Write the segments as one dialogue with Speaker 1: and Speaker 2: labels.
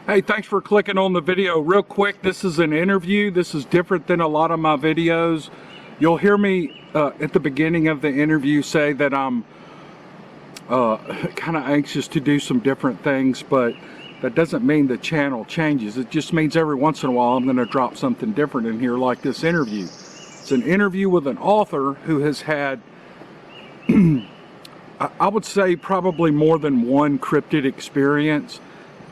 Speaker 1: Hey, thanks for clicking on the video. Real quick, this is an interview. This is different than a lot of my videos. You'll hear me at the beginning of the interview say that I'm kind of anxious to do some different things, but that doesn't mean the channel changes. It just means every once in a while I'm going to drop something different in here, like this interview. It's an interview with an author who has had, I would say, probably more than one cryptid experience,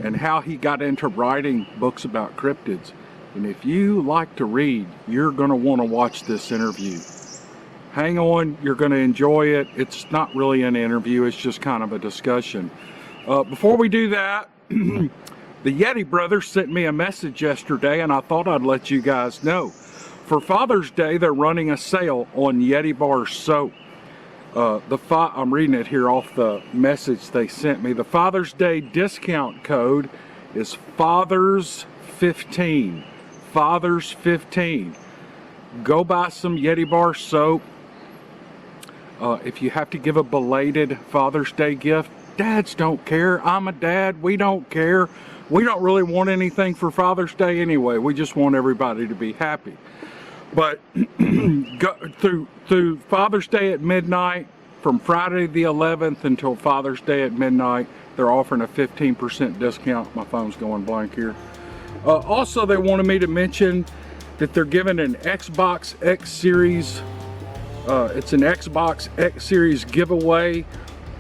Speaker 1: and how he got into writing books about cryptids. And if you like to read, you're going to want to watch this interview. Hang on, you're going to enjoy it. It's not really an interview, it's just kind of a discussion. Before we do that, the Yeti brothers sent me a message yesterday, and I thought I'd let you guys know. For Father's Day, they're running a sale on D.A.verse soap. I'm reading it here off the message they sent me. The Father's Day discount code is Fathers15. Fathers15. Go buy some D.A.verse soap. If you have to give a belated Father's Day gift, dads don't care. I'm a dad. We don't care. We don't really want anything for Father's Day anyway. We just want everybody to be happy. But go through Father's Day at midnight, from Friday the 11th until Father's Day at midnight, they're offering a 15% discount. My phone's going blank here. Also, they wanted me to mention that they're giving an Xbox X Series. It's an Xbox X Series giveaway.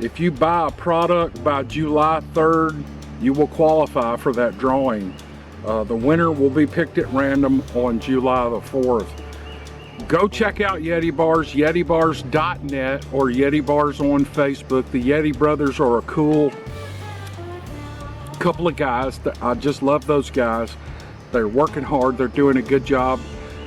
Speaker 1: If you buy a product by July 3rd, you will qualify for that drawing. The winner will be picked at random on July the 4th. Go check out D.A.verse, dixiecryptid.net, or D.A.verse on Facebook. The Yeti brothers are a cool couple of guys. I just love those guys. They're working hard. They're doing a good job.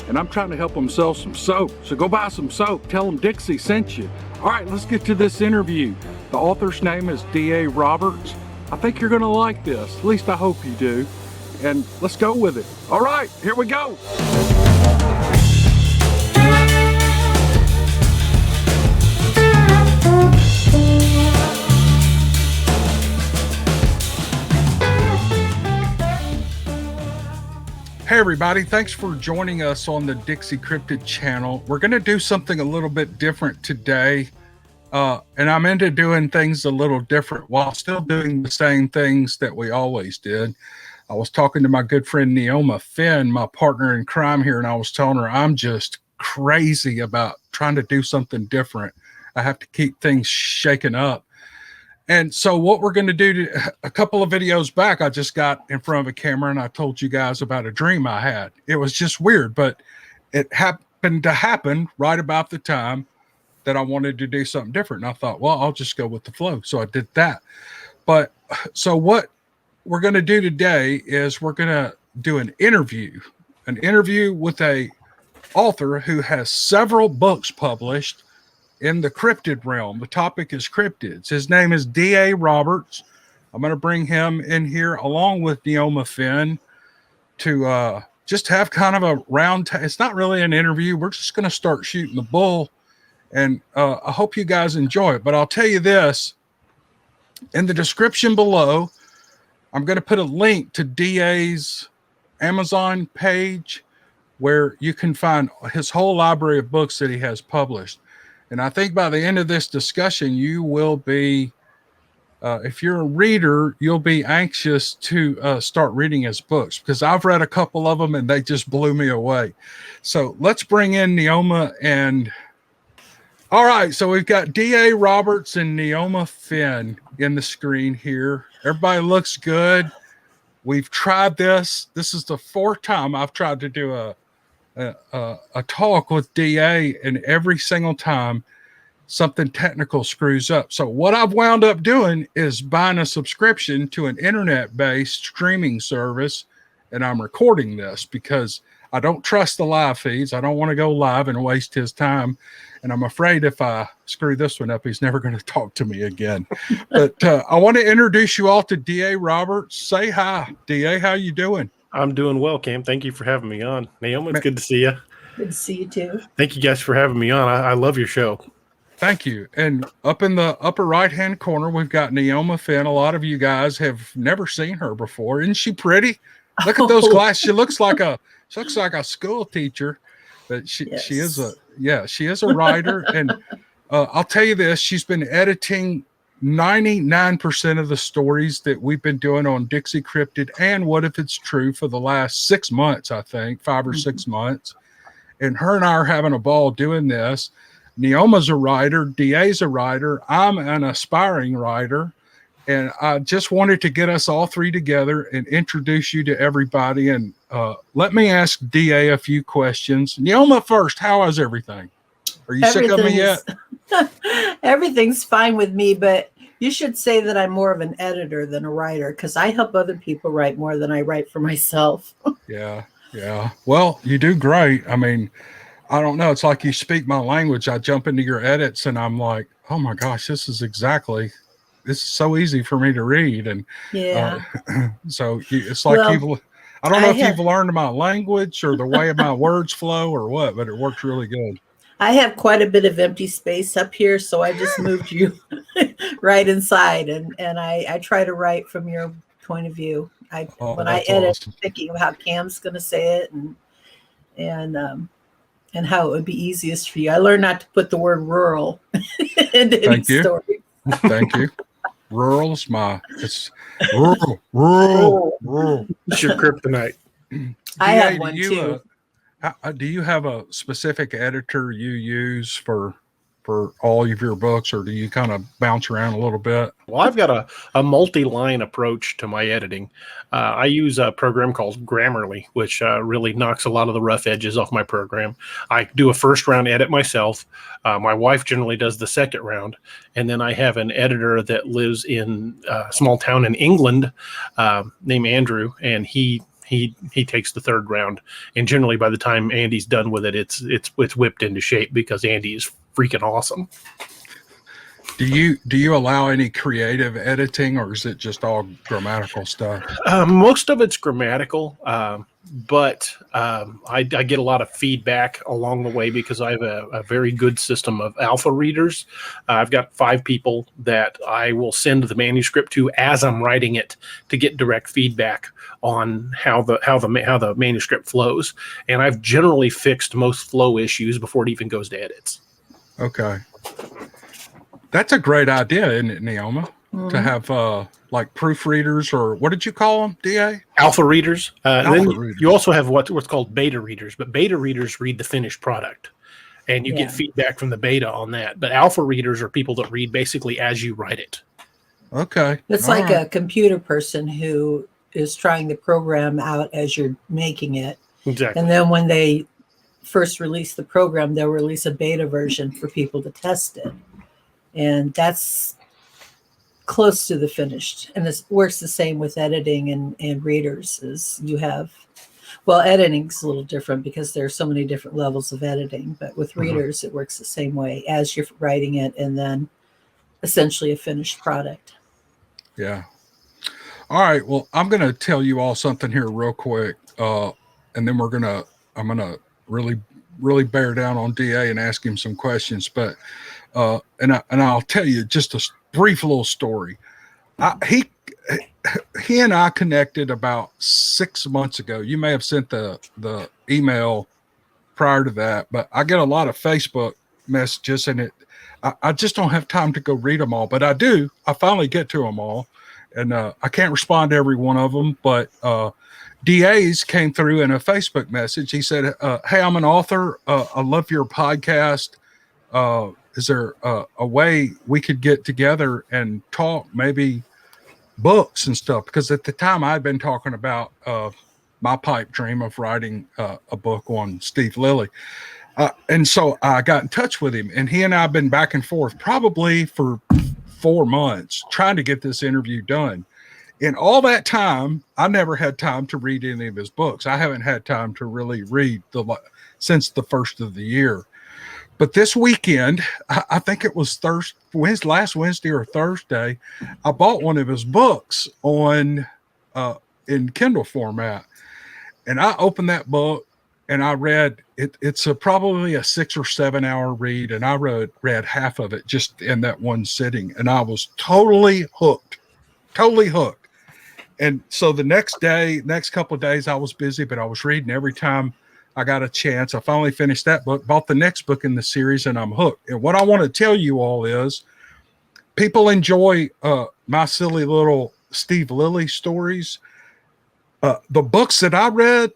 Speaker 1: And I'm trying to help them sell some soap. So go buy some soap. Tell them Dixie sent you. All right, let's get to this interview. The author's name is D.A.verse. I think you're going to like this. At least I hope you do. And let's go with it. All right, here we go. Hey everybody, thanks for joining us on the Dixiecryptid channel. We're going to do something a little bit different today. And I'm into doing things a little different while still doing the same things that we always did. I was talking to my good friend Neoma Finn, my partner in crime here, and I was telling her I'm just crazy about trying to do something different. I have to keep things shaken up. And so what we're going to do, a couple of videos back, I just got in front of a camera and I told you guys about a dream I had. It was just weird, but it happened to happen right about the time that I wanted to do something different. And I thought, well, I'll just go with the flow. So I did that. But so what we're going to do today is we're going to do an interview with a author who has several books published in the cryptid realm. The topic is cryptids. His name is D.A.verse. I'm going to bring him in here along with Neoma Finn to just have kind of a round. It's not really an interview. We're just going to start shooting the bull, and I hope you guys enjoy it. But I'll tell you this, in the description below, I'm going to put a link to D.A.'s Amazon page where you can find his whole library of books that he has published. And I think by the end of this discussion, you will be, if you're a reader, you'll be anxious to start reading his books, because I've read a couple of them and they just blew me away. So let's bring in Neoma. And all right, so we've got D.A.verse and Neoma Finn in the screen here. Everybody looks good. We've tried this. This is the fourth time I've tried to do a talk with D.A., and every single time something technical screws up. So what I've wound up doing is buying a subscription to an internet-based streaming service, and I'm recording this because I don't trust the live feeds. I don't want to go live and waste his time, and I'm afraid if I screw this one up, he's never going to talk to me again. But I want to introduce you all to D.A.verse. Say hi, D.A. How you doing?
Speaker 2: I'm doing well, Cam. Thank you for having me on. Naomi, it's good to see you.
Speaker 3: Good to see you too.
Speaker 2: Thank you guys for having me on. I love your show.
Speaker 1: Thank you. And up in the upper right-hand corner, we've got Neoma Finn. A lot of you guys have never seen her before. Isn't she pretty? Look at those
Speaker 3: Oh,
Speaker 1: glasses. She looks like a school teacher, but she is
Speaker 3: yes.
Speaker 1: she is a writer. And I'll tell you this, she's been editing 99% of the stories that we've been doing on Dixie Cryptid and What If It's True for the last 6 months, I think, 5 or 6 months. And her and I are having a ball doing this. Neoma's a writer, DA's a writer, I'm an aspiring writer, and I just wanted to get us all three together and introduce you to everybody. And let me ask DA a few questions. Neoma first, how is everything? Are you sick of me yet?
Speaker 3: Everything's fine with me, but you should say that I'm more of an editor than a writer because I help other people write more than I write for myself.
Speaker 1: Yeah. Well, you do great. I mean, I don't know. It's like you speak my language. I jump into your edits and I'm like, oh my gosh, this is so easy for me to read. And
Speaker 3: Yeah.
Speaker 1: so it's like
Speaker 3: Well,
Speaker 1: I don't know if
Speaker 3: have,
Speaker 1: you've learned my language or the way my words flow or what, but it works really good.
Speaker 3: I have quite a bit of empty space up here, so I just moved you right inside, and I try to write from your point of view. When I
Speaker 1: That's
Speaker 3: edit,
Speaker 1: awesome.
Speaker 3: thinking of how Cam's going to say it, and how it would be easiest for you. I learned not to put the word rural into any story.
Speaker 1: Thank you. It's rural.
Speaker 2: It's your kryptonite.
Speaker 3: I have one too.
Speaker 1: Do you have a specific editor you use for all of your books, or do you kind of bounce around a little bit?
Speaker 2: Well, I've got a multi-line approach to my editing. I use a program called Grammarly, which really knocks a lot of the rough edges off my program. I do a first round edit myself. My wife generally does the second round. And then I have an editor that lives in a small town in England named Andrew, and he takes the third round. And generally by the time Andy's done with it, it's whipped into shape because Andy is freaking awesome.
Speaker 1: Do you allow any creative editing, or is it just all grammatical stuff?
Speaker 2: Most of it's grammatical, but I get a lot of feedback along the way because I have a very good system of alpha readers. I've got 5 people that I will send the manuscript to as I'm writing it to get direct feedback on how the manuscript flows. And I've generally fixed most flow issues before it even goes to edits.
Speaker 1: Okay. That's a great idea, isn't it, Neoma?
Speaker 3: Mm-hmm.
Speaker 1: To have like proofreaders, or what did you call them, DA?
Speaker 2: Alpha readers.
Speaker 1: Readers.
Speaker 2: You also have what's called beta readers, but beta readers read the finished product, and you get feedback from the beta on that. But alpha readers are people that read basically as you write it.
Speaker 1: Okay.
Speaker 3: It's like a computer person who is trying the program out as you're making it.
Speaker 2: Exactly.
Speaker 3: And then when they first release the program, they'll release a beta version for people to test it. And that's close to the finished. And this works the same with editing and readers. Is you have, well, editing's a little different because there are so many different levels of editing, but with readers, it works the same way as you're writing it and then essentially a finished product.
Speaker 1: Yeah. All right. Well, I'm going to tell you all something here real quick. And then I'm going to really bear down on DA and ask him some questions, but and I'll tell you just a brief little story. He and I connected about 6 months ago. You may have sent the email prior to that, but I get a lot of Facebook messages, and I just don't have time to go read them all, but I do. I finally get to them all, and I can't respond to every one of them, but DA's came through in a Facebook message. He said, hey, I'm an author. I love your podcast. Is there a way we could get together and talk maybe books and stuff? Because at the time I'd been talking about my pipe dream of writing a book on Steve Lilly. And so I got in touch with him, and he and I have been back and forth probably for 4 months trying to get this interview done. In all that time, I never had time to read any of his books. I haven't had time to really read since the first of the year. But this weekend, I think it was last Wednesday or Thursday, I bought one of his books in Kindle format. And I opened that book, and I read it. It's probably a 6 or 7 hour read, and I read half of it just in that one sitting, and I was totally hooked, totally hooked. And so the next couple of days, I was busy, but I was reading every time I got a chance. I finally finished that book, bought the next book in the series, and I'm hooked. And what I want to tell you all is, people enjoy my silly little Steve Lilly stories. The books that I read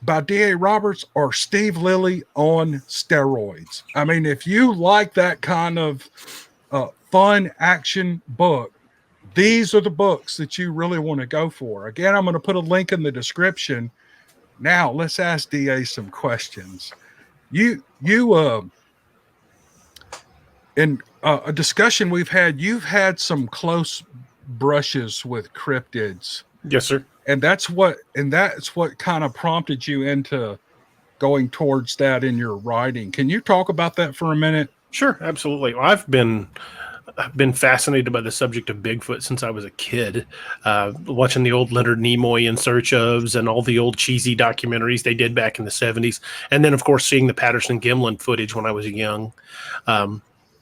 Speaker 1: by D.A.Roberts are Steve Lilly on steroids. I mean, if you like that kind of fun action book, these are the books that you really want to go for. Again, I'm going to put a link in the description. Now, let's ask DA some questions. In a discussion we've had, you've had some close brushes with cryptids.
Speaker 2: Yes, sir.
Speaker 1: And that's what kind of prompted you into going towards that in your writing. Can you talk about that for a minute?
Speaker 2: Sure, absolutely. Well, I've been fascinated by the subject of Bigfoot since I was a kid, watching the old Leonard Nimoy In Search Ofs and all the old cheesy documentaries they did back in the 70s. And then, of course, seeing the Patterson-Gimlin footage when I was young.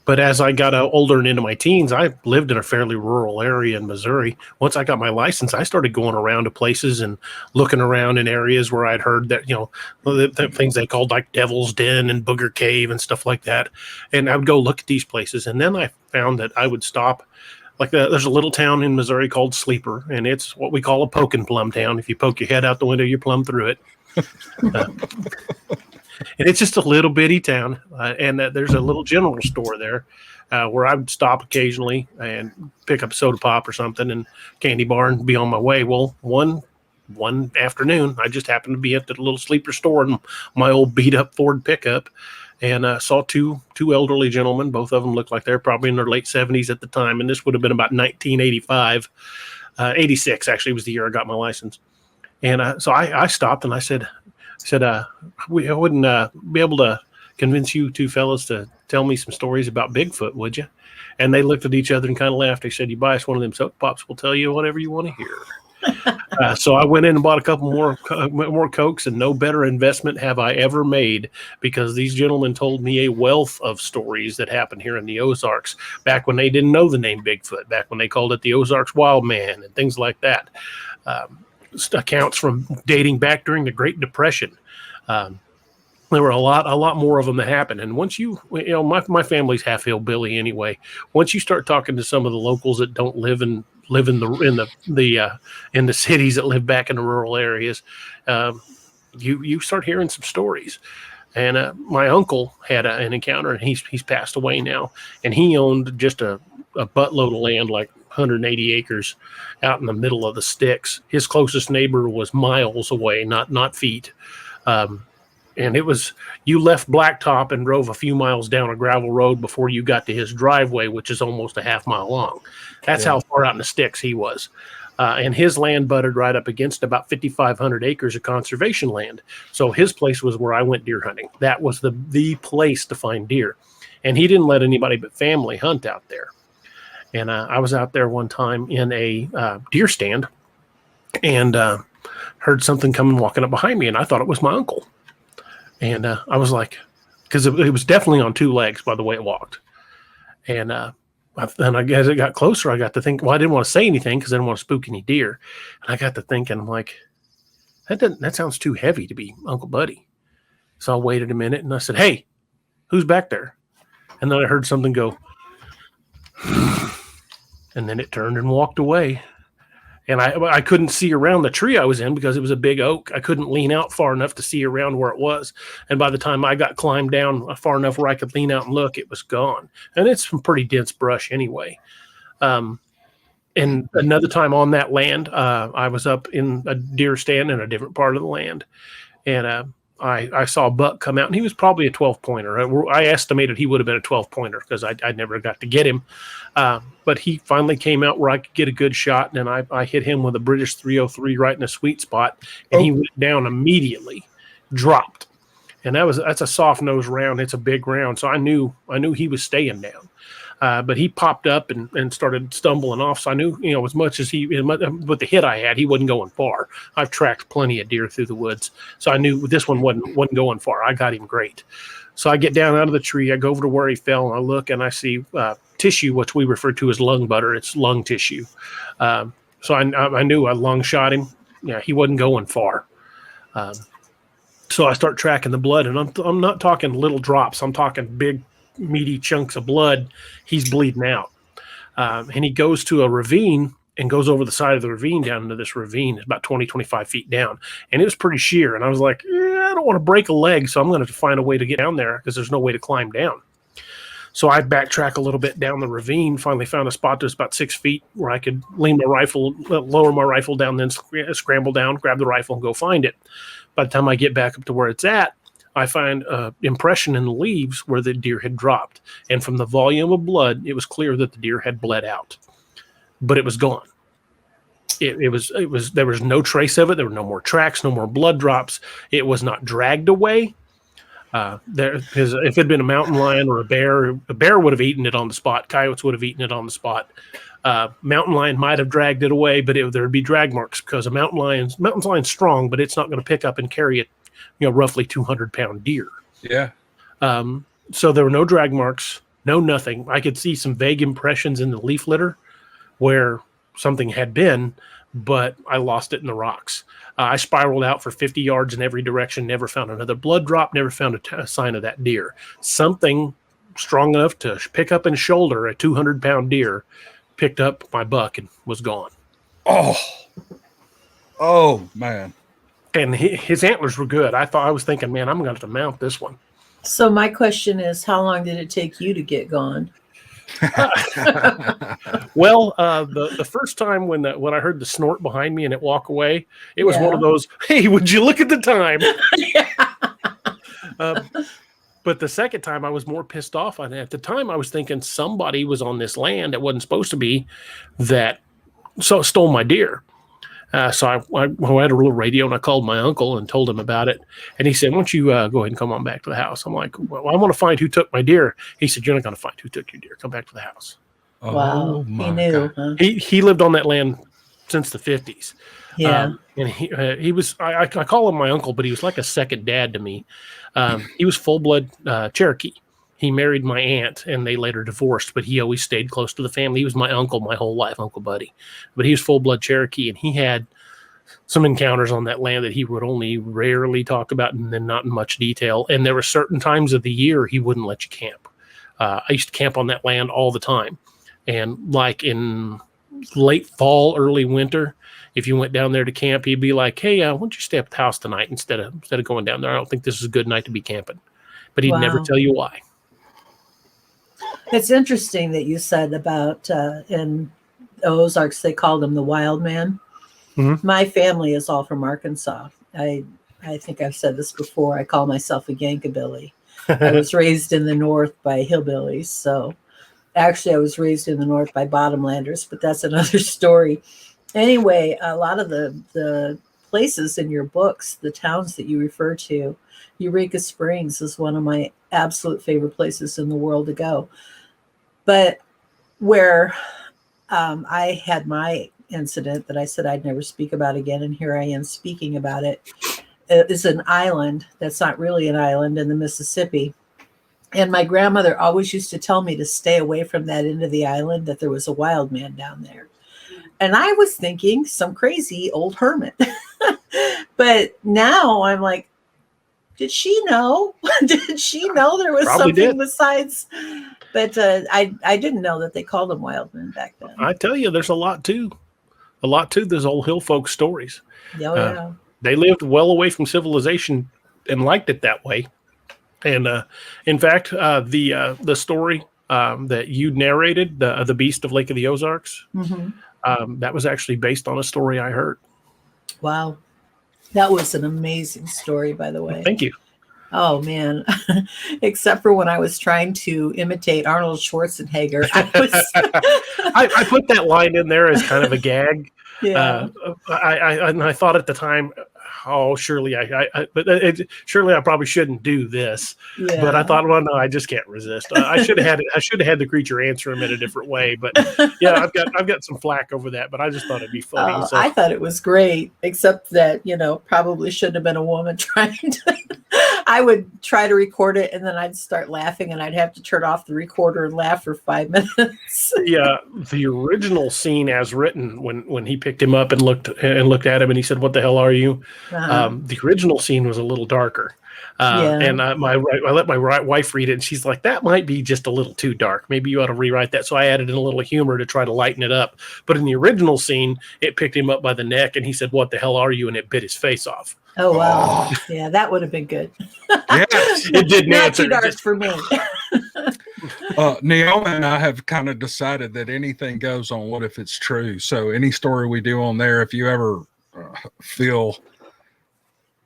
Speaker 2: But as I got older and into my teens, I lived in a fairly rural area in Missouri. Once I got my license, I started going around to places and looking around in areas where I'd heard that, the things they called like Devil's Den and Booger Cave and stuff like that. And I would go look at these places. And then I found that I would stop. There's a little town in Missouri called Sleeper, and it's what we call a poke and plumb town. If you poke your head out the window, you plumb through it. And it's just a little bitty town, and there's a little general store there where I would stop occasionally and pick up a soda pop or something and candy bar and be on my way. Well, one afternoon, I just happened to be at the little Sleeper store in my old beat-up Ford pickup, and saw two elderly gentlemen. Both of them looked like they're probably in their late 70s at the time, and this would have been about 1985. 86, actually, was the year I got my license. And so I stopped, and I said, I wouldn't be able to convince you two fellas to tell me some stories about Bigfoot, would you? And they looked at each other and kind of laughed. They said, you buy us one of them soap pops, we'll tell you whatever you want to hear. So I went in and bought a couple more Cokes, and no better investment have I ever made, because these gentlemen told me a wealth of stories that happened here in the Ozarks back when they didn't know the name Bigfoot, back when they called it the Ozarks Wild Man and things like that. Accounts from dating back during the Great Depression. There were a lot more of them that happened. And once my family's half hillbilly anyway. Once you start talking to some of the locals that don't live in the cities, that live back in the rural areas, you start hearing some stories. And my uncle had an encounter, and he's passed away now, and he owned just a buttload of land, like 180 acres out in the middle of the sticks. His closest neighbor was miles away, not feet. And it was, you left Blacktop and drove a few miles down a gravel road before you got to his driveway, which is almost a half mile long. That's how far out in the sticks he was. And his land butted right up against about 5,500 acres of conservation land. So his place was where I went deer hunting. That was the place to find deer. And he didn't let anybody but family hunt out there. And I was out there one time in a deer stand, and heard something coming walking up behind me, and I thought it was my uncle. And I was like, because it was definitely on two legs by the way it walked. And then as it got closer, I got to think, well, I didn't want to say anything because I didn't want to spook any deer. And I got to thinking, I'm like, that sounds too heavy to be Uncle Buddy. So I waited a minute, and I said, hey, who's back there? And then I heard something go, and then it turned and walked away. And I couldn't see around the tree I was in because it was a big oak. I couldn't lean out far enough to see around where it was. And by the time I got climbed down far enough where I could lean out and look, it was gone. And it's some pretty dense brush anyway. And another time on that land, I was up in a deer stand in a different part of the land. And I saw a buck come out, and he was probably a 12-pointer. I estimated he would have been a 12-pointer because I never got to get him. But he finally came out where I could get a good shot, and I hit him with a British 303 right in a sweet spot, and he went down immediately, dropped. And that's a soft nose round. It's a big round, so I knew he was staying down. But he popped up and started stumbling off. So I knew, as much as with the hit I had, he wasn't going far. I've tracked plenty of deer through the woods. So I knew this one wasn't going far. I got him great. So I get down out of the tree. I go over to where he fell, and I look, and I see tissue, which we refer to as lung butter. It's lung tissue. So I knew I lung shot him. Yeah, he wasn't going far. So I start tracking the blood, and I'm not talking little drops. I'm talking big, meaty chunks of blood. He's bleeding out. And he goes to a ravine and goes over the side of the ravine down into this ravine. It's about 20, 25 feet down. And it was pretty sheer. And I was like, I don't want to break a leg, so I'm going to find a way to get down there because there's no way to climb down. So I backtrack a little bit down the ravine, finally found a spot that's about 6 feet where I could lean my rifle, lower my rifle down, then scramble down, grab the rifle, and go find it. By the time I get back up to where it's at, I find an impression in the leaves where the deer had dropped. And from the volume of blood, it was clear that the deer had bled out. But it was gone. There was no trace of it. There were no more tracks, no more blood drops. It was not dragged away. Because if it had been a mountain lion or a bear would have eaten it on the spot. Coyotes would have eaten it on the spot. Mountain lion might have dragged it away, but there'd be drag marks because a mountain lion's strong, but it's not going to pick up and carry it, roughly 200-pound deer.
Speaker 1: Yeah.
Speaker 2: So there were no drag marks, no nothing. I could see some vague impressions in the leaf litter where something had been, but I lost it in the rocks. I spiraled out for 50 yards in every direction, never found another blood drop, never found a sign of that deer. Something strong enough to pick up and shoulder a 200-pound deer picked up my buck and was gone.
Speaker 1: Oh man.
Speaker 2: And his antlers were good. I was thinking, man, I'm going to have to mount this one.
Speaker 3: So my question is, how long did it take you to get gone?
Speaker 2: Well, the first time when I heard the snort behind me and it walk away, it was one of those, hey, would you look at the time? But the second time I was more pissed off on it. At the time I was thinking somebody was on this land that wasn't supposed to be that stole my deer. So I had a little radio and I called my uncle and told him about it. And he said, why don't you go ahead and come on back to the house? I'm like, well, I want to find who took my deer. He said, you're not going to find who took your deer. Come back to the house.
Speaker 3: Wow. He knew. Huh?
Speaker 2: He lived on that land since the 50s.
Speaker 3: Yeah.
Speaker 2: And he was, I call him my uncle, but he was like a second dad to me. He was full-blood Cherokee. He married my aunt, and they later divorced, but he always stayed close to the family. He was my uncle my whole life, Uncle Buddy. But he was full-blood Cherokee, and he had some encounters on that land that he would only rarely talk about, and then not in much detail. And there were certain times of the year he wouldn't let you camp. I used to camp on that land all the time. And like in late fall, early winter, if you went down there to camp, he'd be like, hey, why don't you stay up at the house tonight instead of going down there? I don't think this is a good night to be camping. But he'd never tell you why.
Speaker 3: It's interesting that you said about in Ozarks, they called him the wild man. Mm-hmm. My family is all from Arkansas. I think I've said this before. I call myself a Yankabilly. I was raised in the North by hillbillies. So actually I was raised in the North by bottomlanders, but that's another story. Anyway, a lot of the places in your books, the towns that you refer to, Eureka Springs is one of my absolute favorite places in the world to go. But where I had my incident that I said I'd never speak about again, and here I am speaking about it, is an island that's not really an island in the Mississippi. And my grandmother always used to tell me to stay away from that end of the island, that there was a wild man down there. And I was thinking some crazy old hermit. But now I'm like, did she know? Did she know there was
Speaker 2: Probably
Speaker 3: something
Speaker 2: did.
Speaker 3: Besides? But I didn't know that they called them wild men back then.
Speaker 2: I tell you, there's a lot to those old hill folk stories.
Speaker 3: Oh, yeah.
Speaker 2: They lived well away from civilization and liked it that way. And in fact, the story that you narrated, the Beast of Lake of the Ozarks, that was actually based on a story I heard.
Speaker 3: Wow. That was an amazing story, by the way.
Speaker 2: Thank you.
Speaker 3: Oh, man. Except for when I was trying to imitate Arnold Schwarzenegger.
Speaker 2: I put that line in there as kind of a gag.
Speaker 3: Yeah.
Speaker 2: I thought at the time, surely surely I probably shouldn't do this.
Speaker 3: Yeah.
Speaker 2: But I thought, well, no, I just can't resist. I should have had the creature answer him in a different way. But yeah, I've got some flack over that. But I just thought it'd be funny. So.
Speaker 3: I thought it was great, except that, probably shouldn't have been a woman trying to. I would try to record it, and then I'd start laughing, and I'd have to turn off the recorder and laugh for 5 minutes.
Speaker 2: Yeah, the original scene as written, when he picked him up and looked at him, and he said, "What the hell are you?" The original scene was a little darker. And I let my wife read it, and she's like, "That might be just a little too dark. Maybe you ought to rewrite that." So I added in a little humor to try to lighten it up. But in the original scene, it picked him up by the neck, and he said, "What the hell are you?" And it bit his face off.
Speaker 3: Oh wow! Yeah, that would have been good.
Speaker 1: Yes,
Speaker 2: it didn't
Speaker 3: Not
Speaker 2: answer.
Speaker 3: too dark for me.
Speaker 1: Naomi and I have kind of decided that anything goes on What If It's True. So any story we do on there, if you ever feel,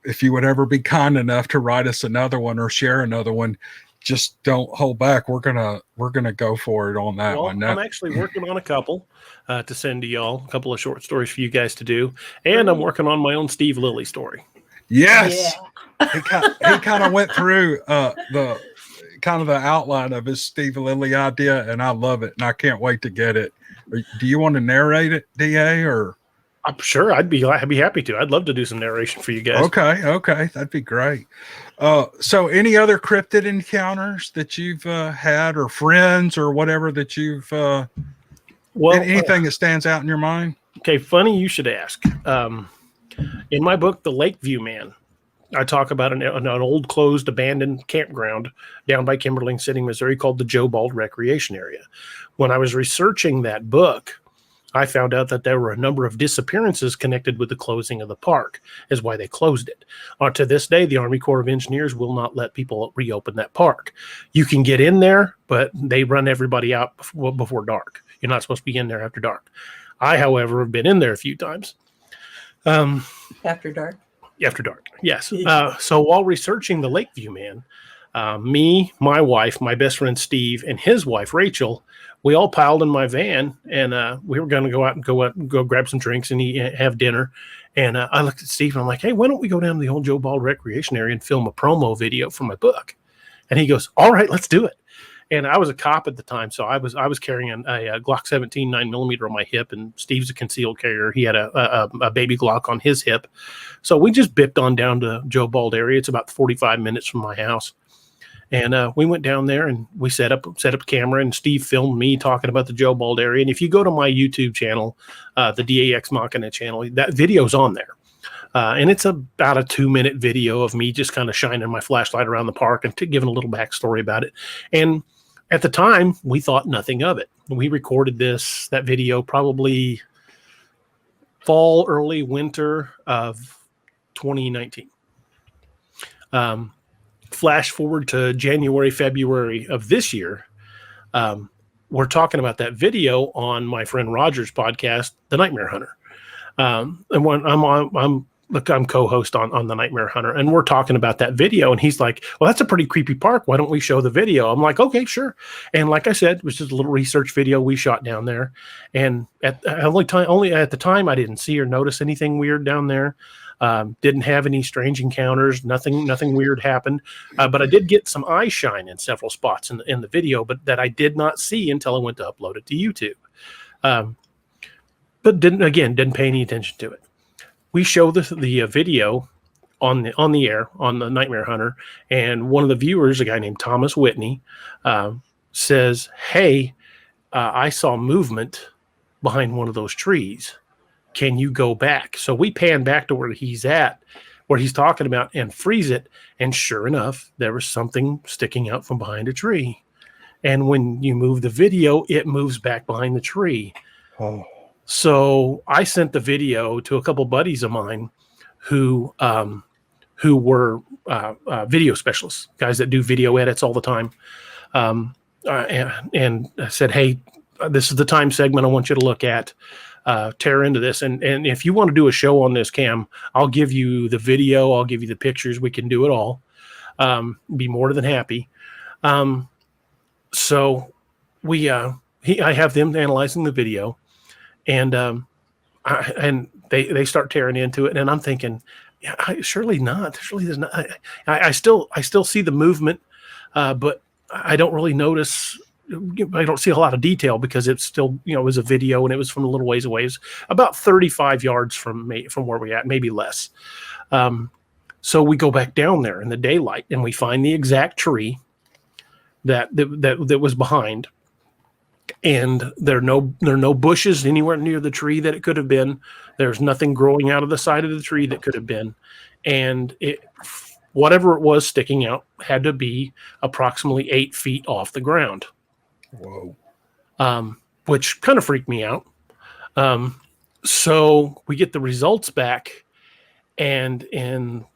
Speaker 1: if you would ever be kind enough to write us another one or share another one, just don't hold back. We're gonna go for it on that one.
Speaker 2: I'm actually working on a couple to send to y'all, a couple of short stories for you guys to do, and I'm working on my own Steve Lilly story.
Speaker 1: Yes, yeah. he kind of went through the outline of his Steve Lilly idea, and I love it, and I can't wait to get it. Do you want to narrate it, DA, or?
Speaker 2: I'm sure I'd be happy to. I'd love to do some narration for you guys.
Speaker 1: Okay, that'd be great. So any other cryptid encounters that you've had, or friends, or whatever that you've anything that stands out in your mind?
Speaker 2: Okay, funny you should ask. In my book, The Lakeview Man, I talk about an old closed abandoned campground down by Kimberling City, Missouri, called the Joe Bald Recreation Area. When I was researching that book, I found out that there were a number of disappearances connected with the closing of the park, is why they closed it. To this day, the Army Corps of Engineers will not let people reopen that park. You can get in there, but they run everybody out before dark. You're not supposed to be in there after dark. I, however, have been in there a few times.
Speaker 3: After dark?
Speaker 2: After dark, yes. So while researching the Lakeview Man, me, my wife, my best friend Steve, and his wife Rachel, we all piled in my van, and we were going to go out and go grab some drinks and have dinner. And I looked at Steve, and I'm like, "Hey, why don't we go down to the old Joe Bald Recreation Area and film a promo video for my book?" And he goes, "All right, let's do it." And I was a cop at the time, so I was carrying a Glock 17 9mm on my hip, and Steve's a concealed carrier. He had a baby Glock on his hip. So we just bipped on down to Joe Bald area. It's about 45 minutes from my house. And we went down there, and we set up a camera, and Steve filmed me talking about the Joe Bald area. And if you go to my YouTube channel, the D.A.Ex Machina channel, that video's on there. And it's about a 2-minute video of me just kind of shining my flashlight around the park and giving a little backstory about it. And at the time, we thought nothing of it. We recorded that video probably fall, early winter of 2019. Flash forward to January, February of this year. We're talking about that video on my friend Roger's podcast, The Nightmare Hunter. And when I'm co-host on The Nightmare Hunter, and we're talking about that video, and he's like, "Well, that's a pretty creepy park. Why don't we show the video?" I'm like, "Okay, sure." And like I said, it was just a little research video we shot down there. And only at the time, I didn't see or notice anything weird down there. Didn't have any strange encounters. Nothing weird happened. But I did get some eye shine in several spots in the video, but that I did not see until I went to upload it to YouTube. But didn't pay any attention to it. We show the video on the air on the Nightmare Hunter, and one of the viewers, a guy named Thomas Whitney, says, "Hey, I saw movement behind one of those trees. Can you go back?" So we pan back to where he's talking about, and freeze it. And sure enough, there was something sticking out from behind a tree. And when you move the video, it moves back behind the tree.
Speaker 1: Oh.
Speaker 2: So I sent the video to a couple buddies of mine who were video specialists, guys that do video edits all the time. And I said, "Hey, this is the time segment I want you to look at. Tear into this. And if you want to do a show on this, Cam, I'll give you the video. I'll give you the pictures. We can do it all. Be more than happy." So I have them analyzing the video, and they start tearing into it. And I'm thinking, Yeah, surely not. Surely there's not. I still see the movement, but I don't really notice. I don't see a lot of detail because it's still, it was a video and it was from a little ways away, about 35 yards from where we're at, maybe less. So we go back down there in the daylight and we find the exact tree that was behind. And there are no bushes anywhere near the tree that it could have been. There's nothing growing out of the side of the tree that could have been. And whatever it was sticking out had to be approximately 8 feet off the ground.
Speaker 1: Whoa.
Speaker 2: Which kind of freaked me out. So we get the results back, and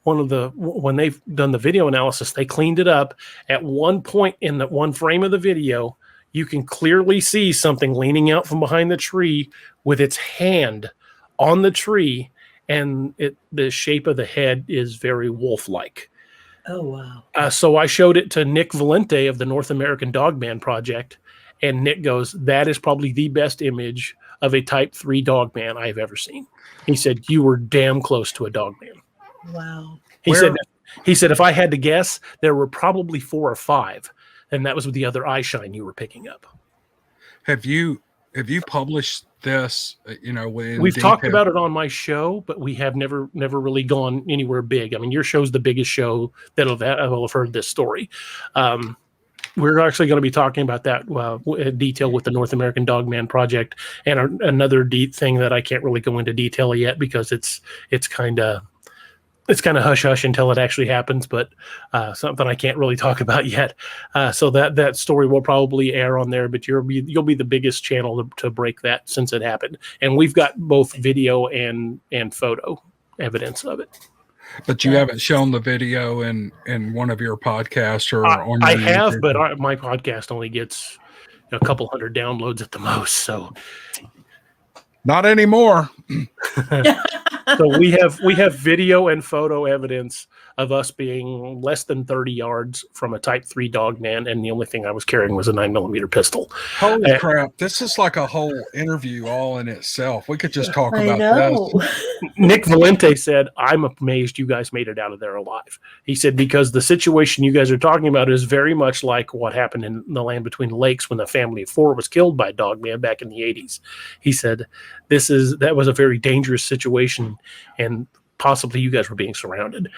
Speaker 2: when they've done the video analysis, they cleaned it up. At one point in that one frame of the video, you can clearly see something leaning out from behind the tree with its hand on the tree, and the shape of the head is very wolf-like.
Speaker 3: Oh, wow.
Speaker 2: So I showed it to Nick Valente of the North American Dogman Project, and Nick goes, "That is probably the best image of a Type 3 dogman I've ever seen." He said, "You were damn close to a dogman."
Speaker 3: Wow.
Speaker 2: He said, "If I had to guess, there were probably 4 or 5, and that was with the other eye shine you were picking up."
Speaker 1: Have you published this?
Speaker 2: We've talked about it on my show, but we have never really gone anywhere big. I mean, your show's the biggest show that will have heard this story. We're actually going to be talking about that in detail with the North American Dogman Project, and another thing that I can't really go into detail yet because it's kind of hush hush until it actually happens, but something I can't really talk about yet. So that story will probably air on there, but you'll be the biggest channel to break that since it happened, and we've got both video and photo evidence of it.
Speaker 1: But you haven't shown the video in one of your podcasts or on your
Speaker 2: I have,
Speaker 1: YouTube.
Speaker 2: but my podcast only gets a couple hundred downloads at the most. So
Speaker 1: not anymore.
Speaker 2: So we have video and photo evidence of us being less than 30 yards from a Type 3 dogman, and the only thing I was carrying was a 9mm pistol.
Speaker 1: Holy crap. This is like a whole interview all in itself. We could just talk about this.
Speaker 2: Nick Valente said, "I'm amazed you guys made it out of there alive." He said, because the situation you guys are talking about is very much like what happened in the Land Between the Lakes when the family of 4 was killed by a dogman back in the 80s. He said, that was a very dangerous situation, and possibly you guys were being surrounded.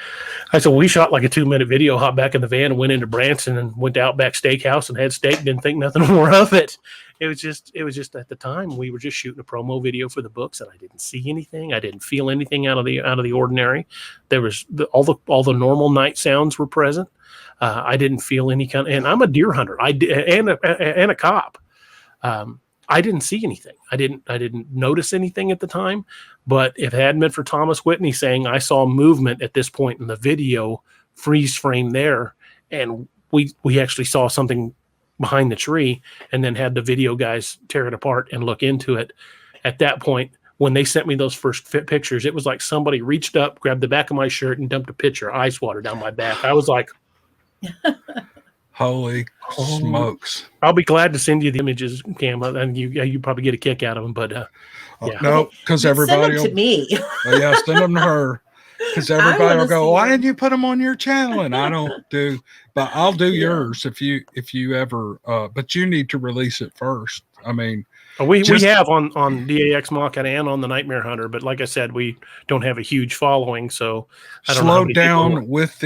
Speaker 2: I said, we shot like a 2-minute video, hopped back in the van and went into Branson and went to Outback Steakhouse and had steak, didn't think nothing more of it. It was just at the time we were just shooting a promo video for the books, and I didn't see anything. I didn't feel anything out of the ordinary. There was all the normal night sounds were present. I didn't feel any and I'm a deer hunter. And a cop. I didn't see anything. I didn't notice anything at the time. But if it hadn't been for Thomas Whitney saying I saw movement at this point in the video, freeze frame there, and we actually saw something behind the tree, and then had the video guys tear it apart and look into it. At that point, when they sent me those first pictures, it was like somebody reached up, grabbed the back of my shirt, and dumped a pitcher of ice water down my back. I was like,
Speaker 1: holy smokes.
Speaker 2: I'll be glad to send you the images, Cam, and you probably get a kick out of them, but yeah.
Speaker 1: No, because everybody
Speaker 3: send them to me.
Speaker 1: Yeah, send them to her. Because everybody will go, why didn't you put them on your channel? And I don't do, but I'll do yours if you ever, but you need to release it first. I mean,
Speaker 2: we have on DAX Machina and on the Nightmare Hunter, but like I said, we don't have a huge following, so I don't know. Slow down
Speaker 1: with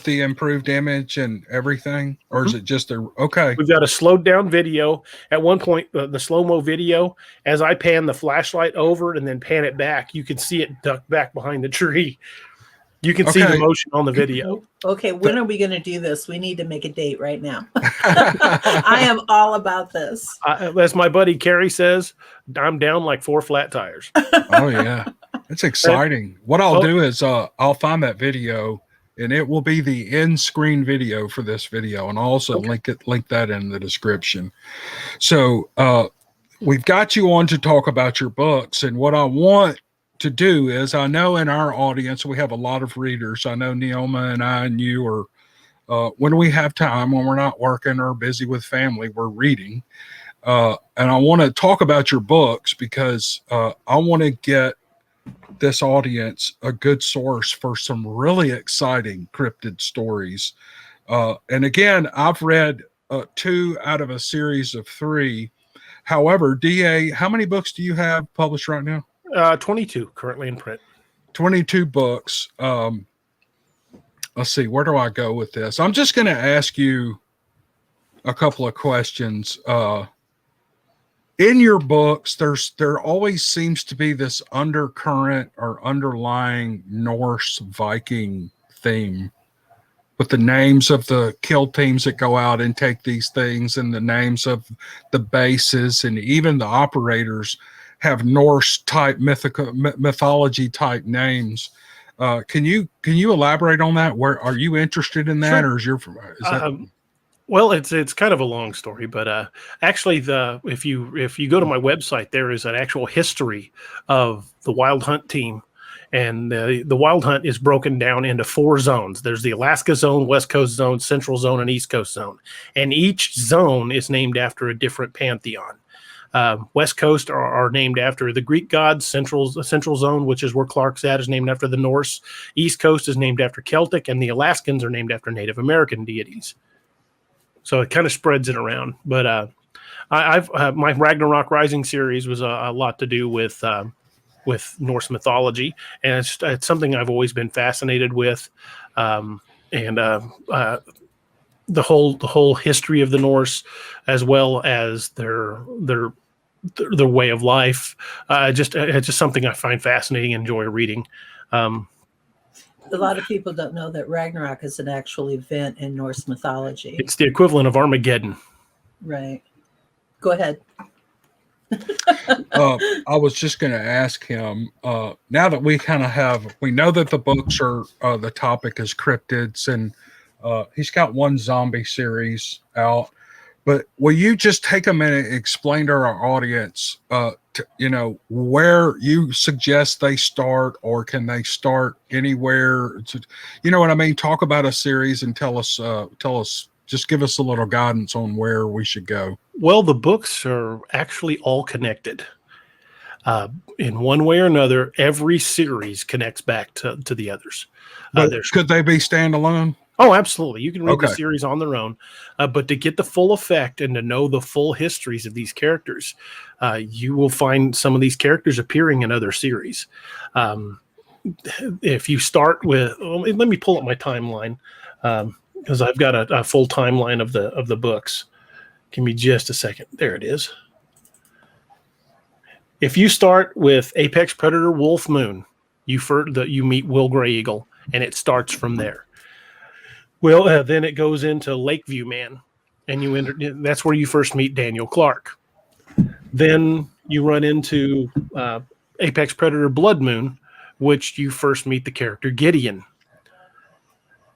Speaker 1: the improved image and everything, or is it just okay?
Speaker 2: We've got a slowed down video. At one point, the slow-mo video, as I pan the flashlight over and then pan it back, you can see it duck back behind the tree. You can see the motion on the video.
Speaker 3: Okay, when are we going to do this? We need to make a date right now. I am all about this.
Speaker 2: As my buddy Kerry says, I'm down like 4 flat tires.
Speaker 1: Oh, yeah. It's exciting. What I'll do is I'll find that video, and it will be the in-screen video for this video, and I'll also link that in the description. So we've got you on to talk about your books, and what I want to do is, I know in our audience we have a lot of readers. I know Neoma and I and you are when we have time, when we're not working or busy with family, we're reading. And I want to talk about your books because I want to get this audience a good source for some really exciting cryptid stories. And again, I've read 2 out of a series of 3. However, DA, how many books do you have published right now?
Speaker 2: 22 currently in print.
Speaker 1: 22 books. Let's see, where do I go with this? I'm just going to ask you a couple of questions. In your books, there always seems to be this undercurrent or underlying Norse Viking theme, with the names of the kill teams that go out and take these things, and the names of the bases, and even the operators have Norse type mythology type names. Can you elaborate on that? Where are you interested in that,
Speaker 2: Sure.
Speaker 1: or is that?
Speaker 2: Well, it's kind of a long story, but actually, if you go to my website, there is an actual history of the Wild Hunt team, and the Wild Hunt is broken down into 4 zones. There's the Alaska Zone, West Coast Zone, Central Zone, and East Coast Zone, and each zone is named after a different pantheon. West Coast are named after the Greek gods. Central Zone, which is where Clark's at, is named after the Norse. East Coast is named after Celtic, and the Alaskans are named after Native American deities. So it kind of spreads it around. But I've my Ragnarok Rising series was a lot to do with Norse mythology, and it's something I've always been fascinated with, and the whole history of the Norse, as well as their way of life. It's just something I find fascinating and enjoy reading.
Speaker 3: A lot of people don't know that Ragnarok is an actual event in Norse mythology.
Speaker 2: It's the equivalent of Armageddon.
Speaker 3: Right. Go ahead.
Speaker 1: I was just going to ask him, now that we know that the books are, the topic is cryptids, and he's got 1 zombie series out, but will you just take a minute and explain to our audience, where you suggest they start, or can they start anywhere? You know what I mean? Talk about a series and tell us, just give us a little guidance on where we should go.
Speaker 2: Well, the books are actually all connected. In one way or another, every series connects back to the others.
Speaker 1: Could they be standalone?
Speaker 2: Oh, absolutely. You can read the
Speaker 1: Okay.
Speaker 2: series on their own, but to get the full effect and to know the full histories of these characters, you will find some of these characters appearing in other series. If you start with, let me pull up my timeline, because I've got a full timeline of the books. Give me just a second. There it is. If you start with Apex Predator Wolf Moon, you meet Will Grey Eagle, and it starts from there. Well, then it goes into Lakeview Man, and that's where you first meet Daniel Clark. Then you run into Apex Predator Blood Moon, which you first meet the character Gideon.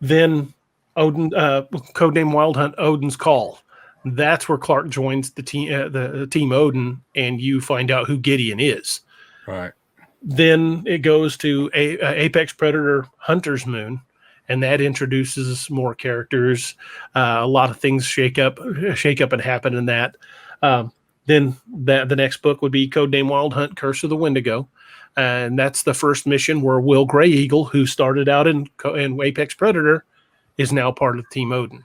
Speaker 2: Then Odin, codename Wild Hunt, Odin's Call. That's where Clark joins the team Odin, and you find out who Gideon is.
Speaker 1: Right.
Speaker 2: Then it goes to Apex Predator Hunter's Moon, and that introduces more characters. A lot of things shake up and happen in that. Then the next book would be Codename Wild Hunt, Curse of the Wendigo. And that's the first mission where Will Grey Eagle, who started out in Apex Predator, is now part of Team Odin.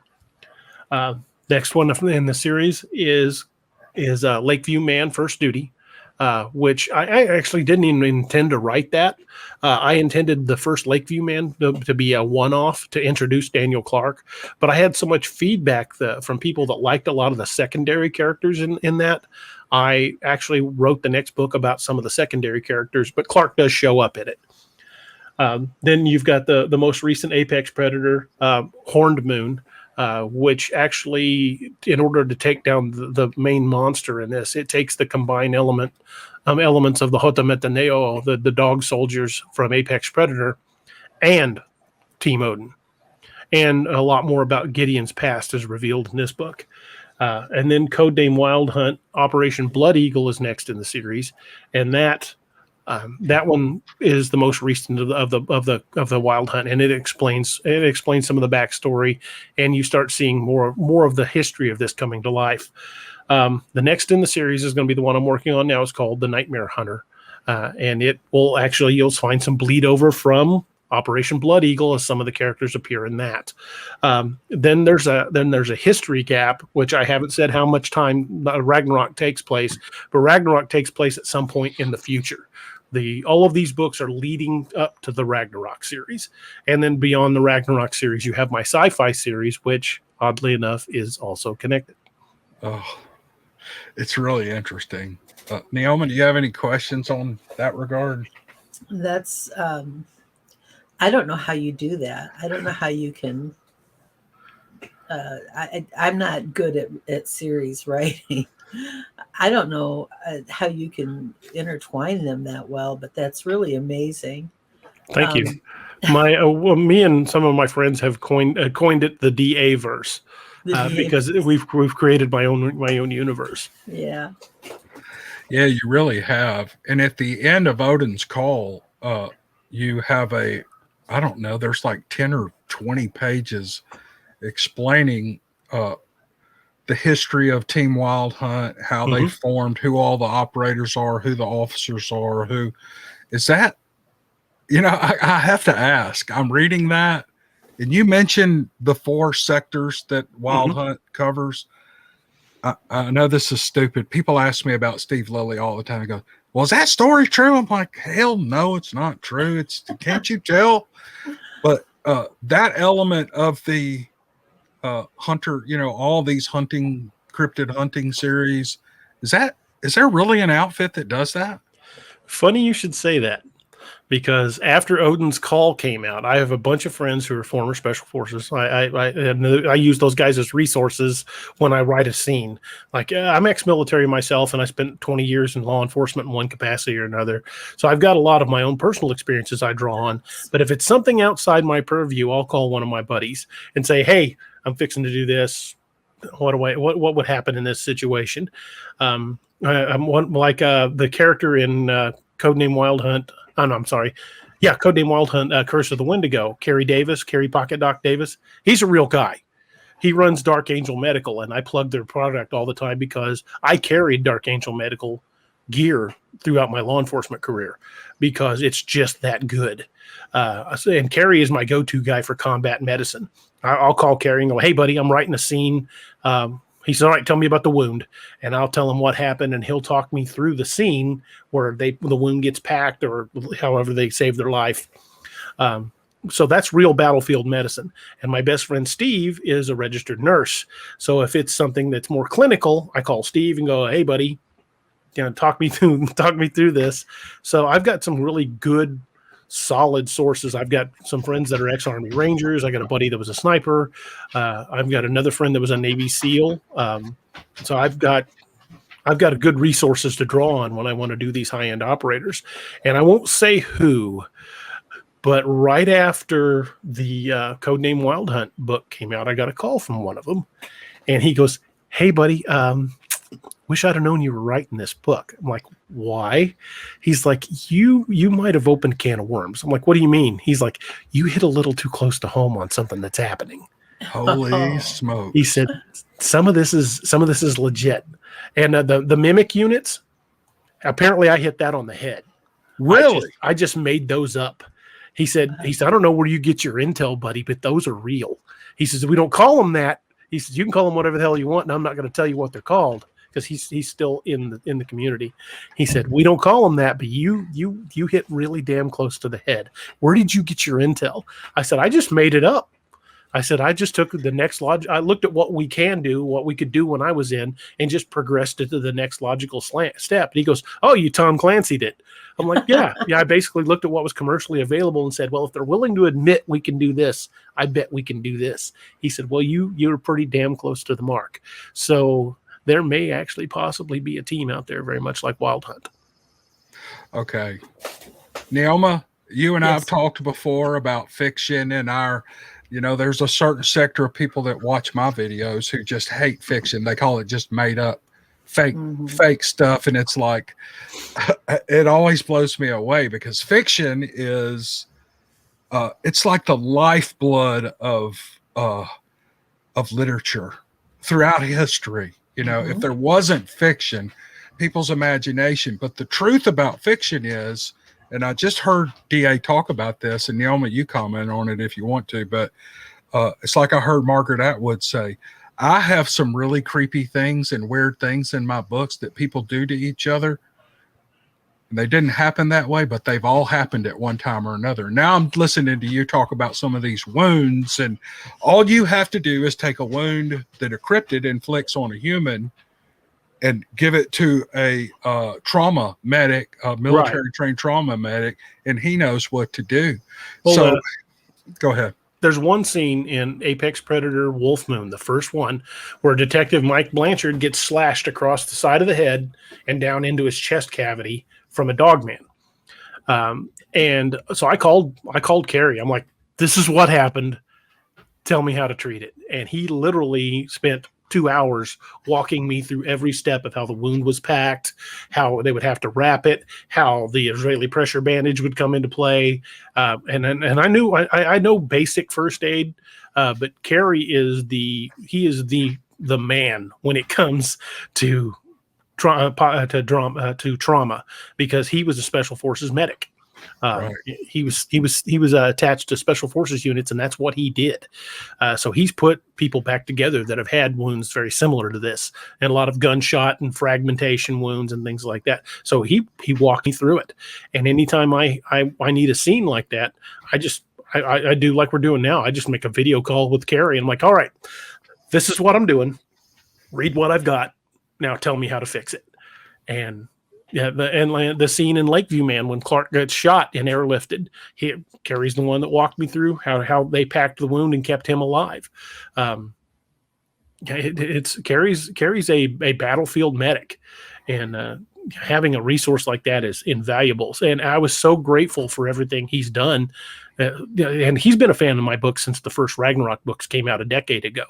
Speaker 2: Next one in the series is Lakeview Man First Duty, which I actually didn't even intend to write that. I intended the first Lakeview Man to be a one-off to introduce Daniel Clark, but I had so much feedback from people that liked a lot of the secondary characters in that. I actually wrote the next book about some of the secondary characters, but Clark does show up in it. Then you've got the most recent Apex Predator, Horned Moon, which actually, in order to take down the main monster in this, it takes the combined elements of the Hotametaneo, the dog soldiers from Apex Predator, and Team Odin. And a lot more about Gideon's past is revealed in this book. And then Codename Wild Hunt, Operation Blood Eagle is next in the series, and that one is the most recent of the Wild Hunt, and it explains some of the backstory, and you start seeing more of the history of this coming to life. The next in the series is going to be the one I'm working on now. It's called The Nightmare Hunter. and it will actually, you'll find some bleed over from Operation Blood Eagle as some of the characters appear in that. Then there's a history gap, which I haven't said how much time Ragnarok takes place, but Ragnarok takes place at some point in the future. All of these books are leading up to the Ragnarok series. And then beyond the Ragnarok series, you have my sci-fi series, which oddly enough is also connected.
Speaker 1: Oh, it's really interesting. Naomi, do you have any questions on that regard?
Speaker 3: That's, I don't know how you do that. I don't know how you can, I'm not good at series writing. I don't know how you can intertwine them that well, but that's really amazing.
Speaker 2: Thank you. Me and some of my friends have coined it the D.A.verse because we've created my own universe.
Speaker 3: Yeah.
Speaker 1: Yeah, you really have. And at the end of Odin's Call, you have I don't know, there's like 10 or 20 pages explaining the history of Team Wild Hunt, how they formed, who all the operators are, who the officers are, who is that? I have to ask. I'm reading that, and you mentioned the 4 sectors that Wild Hunt covers. I know this is stupid. People ask me about Steve Lilly all the time. I go, "Well, is that story true?" I'm like, "Hell no, it's not true. Can't you tell?" But that element of the hunter, all these cryptid hunting series, is there really an outfit that does that?
Speaker 2: Funny you should say that, because after Odin's Call came out, I have a bunch of friends who are former special forces. I use those guys as resources when I write a scene. Like I'm ex-military myself, and I spent 20 years in law enforcement in one capacity or another. So I've got a lot of my own personal experiences I draw on. But if it's something outside my purview, I'll call one of my buddies and say, "Hey, I'm fixing to do this. What would happen in this situation?" I'm like the character in Codename Wild Hunt. Oh, no, I'm sorry. Yeah, Codename Wild Hunt, Curse of the Wendigo. Kerry Pocket Doc Davis. He's a real guy. He runs Dark Angel Medical, and I plug their product all the time because I carried Dark Angel Medical gear throughout my law enforcement career because it's just that good. And Kerry is my go-to guy for combat medicine. I'll call Kerry and go, "Hey, buddy, I'm writing a scene." He said, "All right, tell me about the wound." And I'll tell him what happened, and he'll talk me through the scene where the wound gets packed or however they save their life. So that's real battlefield medicine. And my best friend Steve is a registered nurse. So if it's something that's more clinical, I call Steve and go, "Hey, buddy, talk me through this." So I've got some really good, solid sources. I've got some friends that are ex-Army Rangers. I got a buddy that was a sniper. I've got another friend that was a Navy SEAL. So I've got good resources to draw on when I want to do these high-end operators. And I won't say who, but right after the Codename Wild Hunt book came out, I got a call from one of them, and he goes, "Hey, buddy, wish I'd have known you were writing this book." I'm like, "Why?" He's like, you might have opened a can of worms." I'm like, "What do you mean?" He's like, "You hit a little too close to home on something that's happening."
Speaker 1: Holy smoke.
Speaker 2: He said, some of this is legit. And the mimic units, apparently I hit that on the head.
Speaker 1: Really?
Speaker 2: I just made those up. He said, "I don't know where you get your intel, buddy, but those are real." He says, "We don't call them that." He says, "You can call them whatever the hell you want, and I'm not going to tell you what they're called," because he's still in the community. He said, "We don't call them that, but you hit really damn close to the head. Where did you get your intel?" I said, "I just made it up." I said, "I just took the next I looked at what we can do, what we could do when I was in, and just progressed it to the next logical step." And he goes, "Oh, you Tom Clancy'd it." I'm like, yeah. I basically looked at what was commercially available and said, "Well, if they're willing to admit we can do this, I bet we can do this." He said, "Well, you're pretty damn close to the mark." So there may actually possibly be a team out there very much like Wild Hunt.
Speaker 1: Okay. Naomi, you and I
Speaker 3: Yes.
Speaker 1: have talked before about fiction and there's a certain sector of people that watch my videos who just hate fiction. They call it just made up fake stuff. And it's like, it always blows me away because fiction is, it's like the lifeblood of literature throughout history. If there wasn't fiction, people's imagination. But the truth about fiction is, and I just heard DA talk about this, and Naomi, you comment on it if you want to, but it's like I heard Margaret Atwood say, I have some really creepy things and weird things in my books that people do to each other. And they didn't happen that way, but they've all happened at one time or another. Now I'm listening to you talk about some of these wounds, and all you have to do is take a wound that a cryptid inflicts on a human and give it to a trauma medic, a military trained trauma medic, and he knows what to do.
Speaker 2: Well,
Speaker 1: so go ahead.
Speaker 2: There's one scene in Apex Predator Wolf Moon, the first one, where Detective Mike Blanchard gets slashed across the side of the head and down into his chest cavity from a dogman. And so I called Carrie. I'm like, this is what happened. Tell me how to treat it. And he literally spent 2 hours walking me through every step of how the wound was packed, how they would have to wrap it, how the Israeli pressure bandage would come into play. And I knew I know basic first aid, but Carrie is the man when it comes to trauma, because he was a special forces medic.
Speaker 1: Right.
Speaker 2: He was attached to special forces units, and that's what he did. So he's put people back together that have had wounds very similar to this, and a lot of gunshot and fragmentation wounds and things like that. So he walked me through it. And anytime I need a scene like that, I do like we're doing now. I just make a video call with Carrie, and I'm like, all right, this is what I'm doing. Read what I've got. Now tell me how to fix it. And yeah, the scene in Lakeview Man when Clark gets shot and airlifted, Carrie's the one that walked me through how they packed the wound and kept him alive. It's Carrie's a battlefield medic, and having a resource like that is invaluable. And I was so grateful for everything he's done. And he's been a fan of my book since the first Ragnarok books came out a decade ago.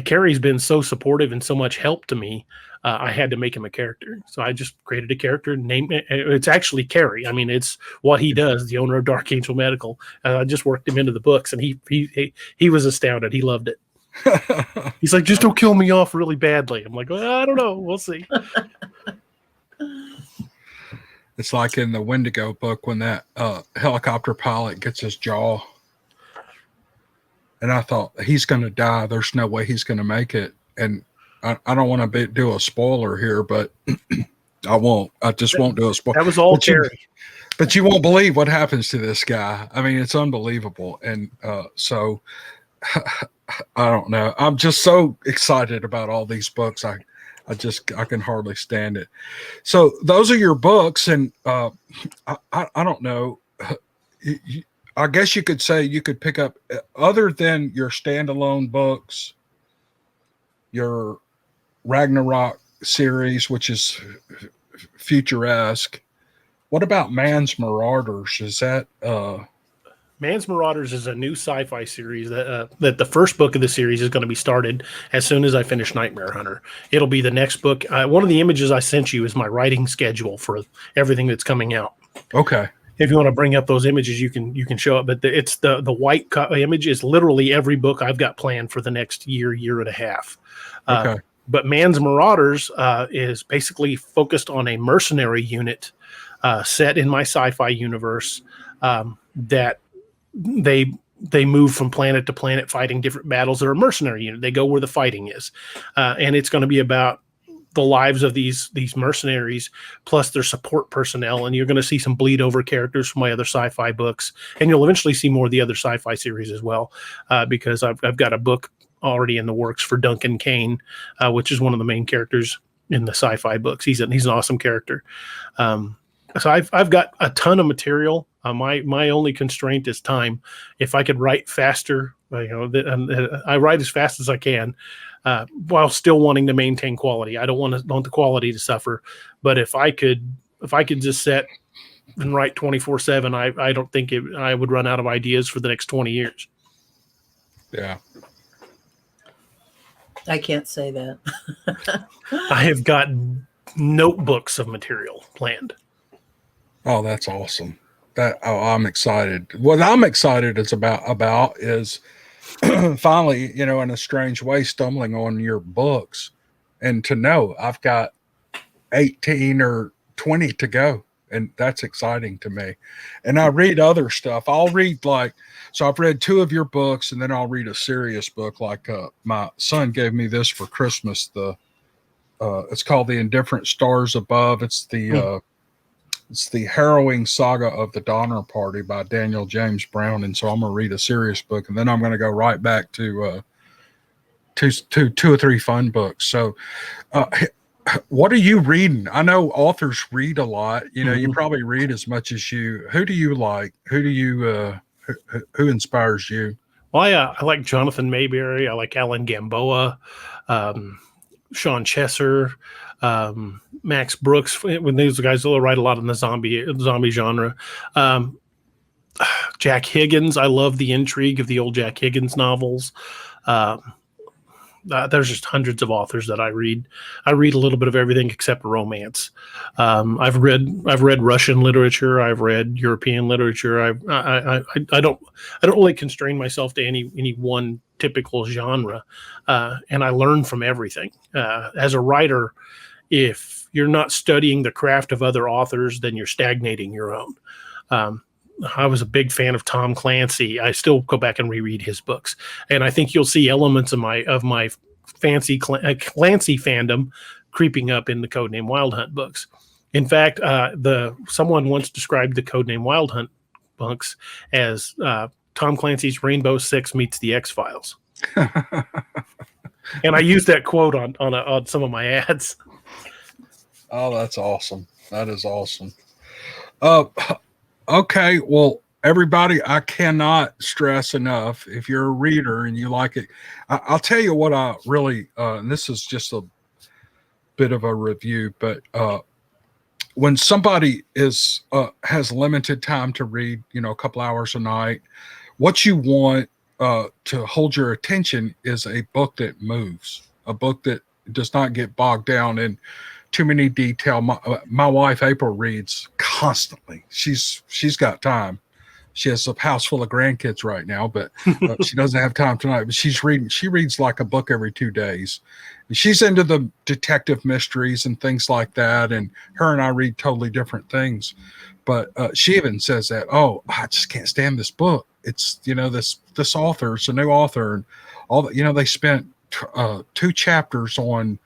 Speaker 2: Carrie's been so supportive and so much help to me. I had to make him a character. So I just created a character, named it. It's actually Carrie. I mean, it's what he does, the owner of Dark Angel Medical. I just worked him into the books, and he was astounded. He loved it. He's like, just don't kill me off really badly. I'm like, well, I don't know. We'll see.
Speaker 1: It's like in the Wendigo book when that helicopter pilot gets his jaw. And I thought, he's going to die. There's no way he's going to make it. And I don't want to do a spoiler here, but I won't. I just won't do a spoiler.
Speaker 2: That was all Carrie.
Speaker 1: But you won't believe what happens to this guy. I mean, it's unbelievable. And so I don't know. I'm just so excited about all these books. I can hardly stand it. So those are your books. And I don't know. I guess you could say you could pick up, other than your standalone books, your Ragnarok series, which is futuresque. What about Man's Marauders? Is that
Speaker 2: Man's Marauders is a new sci-fi series that the first book of the series is going to be started as soon as I finish Nightmare Hunter. It'll be the next book. One of the images I sent you is my writing schedule for everything that's coming out.
Speaker 1: Okay.
Speaker 2: If you want to bring up those images, you can show it. But it's the white image is literally every book I've got planned for the next year and a half.
Speaker 1: Okay.
Speaker 2: But Man's Marauders is basically focused on a mercenary unit set in my sci-fi universe that they move from planet to planet fighting different battles. They're a mercenary unit. They go where the fighting is. And it's going to be about the lives of these mercenaries plus their support personnel. And you're going to see some bleed over characters from my other sci-fi books. And you'll eventually see more of the other sci-fi series as well, because I've got a book already in the works for Duncan Kane, which is one of the main characters in the sci-fi books. He's an awesome character. So I've got a ton of material. My only constraint is time. If I could write faster, I write as fast as I can, while still wanting to maintain quality. I don't want the quality to suffer, but if I could just sit and write 24/7, I don't think I would run out of ideas for the next 20 years.
Speaker 1: Yeah.
Speaker 3: I can't say that.
Speaker 2: I have got notebooks of material planned.
Speaker 1: Oh, that's awesome. I'm excited. What I'm excited about is finally, in a strange way, stumbling on your books, and to know I've got 18 or 20 to go. And that's exciting to me. And I read other stuff. I'll read so I've read 2 of your books, and then I'll read a serious book. Like my son gave me this for Christmas. It's called The Indifferent Stars Above. It's the harrowing saga of the Donner Party by Daniel James Brown. And so I'm going to read a serious book, and then I'm going to go right back to 2 or 3 fun books. So, what are you reading? I know authors read a lot. You probably read as much as you. Who do you like? Who do you? Who inspires you?
Speaker 2: Well, I like Jonathan Mayberry. I like Alan Gamboa, Sean Chesser, Max Brooks. When these guys will write a lot in the zombie genre. Jack Higgins. I love the intrigue of the old Jack Higgins novels. There's just hundreds of authors that I read. I read a little bit of everything except romance. I've read Russian literature. I've read European literature. I don't really constrain myself to any one typical genre, and I learn from everything. As a writer, if you're not studying the craft of other authors, then you're stagnating your own. I was a big fan of Tom Clancy. I still go back and reread his books, and I think you'll see elements of my fancy Clancy fandom creeping up in the Codename Wild Hunt books. In fact, someone once described the Codename Wild Hunt books as Tom Clancy's Rainbow Six meets the X-Files, and I used that quote on some of my ads.
Speaker 1: Oh, that's awesome! That is awesome. Okay, well, everybody, I cannot stress enough, if you're a reader and you like it, I'll tell you what I really, and this is just a bit of a review, but when somebody has limited time to read, a couple hours a night, what you want to hold your attention is a book that moves, a book that does not get bogged down in too many detail. My wife April reads constantly. She's got time. She has a house full of grandkids right now, but she doesn't have time tonight. But she's reading. She reads like a book every 2 days. And she's into the detective mysteries and things like that. And her and I read totally different things. But she even says that, oh, I just can't stand this book. It's this author. It's a new author, and all that. They spent 2 chapters on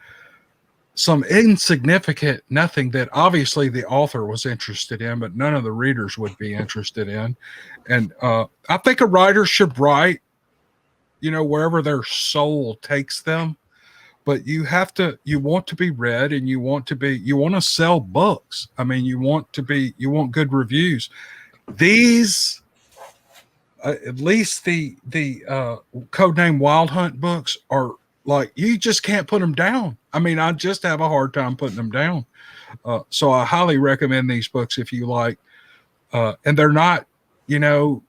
Speaker 1: some insignificant nothing that obviously the author was interested in, but none of the readers would be interested in. And I think a writer should write, wherever their soul takes them. But you want to be read, and you want to sell books. I mean, you want good reviews. These, at least the Codename Wild Hunt books are like, you just can't put them down. I mean, I just have a hard time putting them down. So I highly recommend these books if you like. And they're not, they're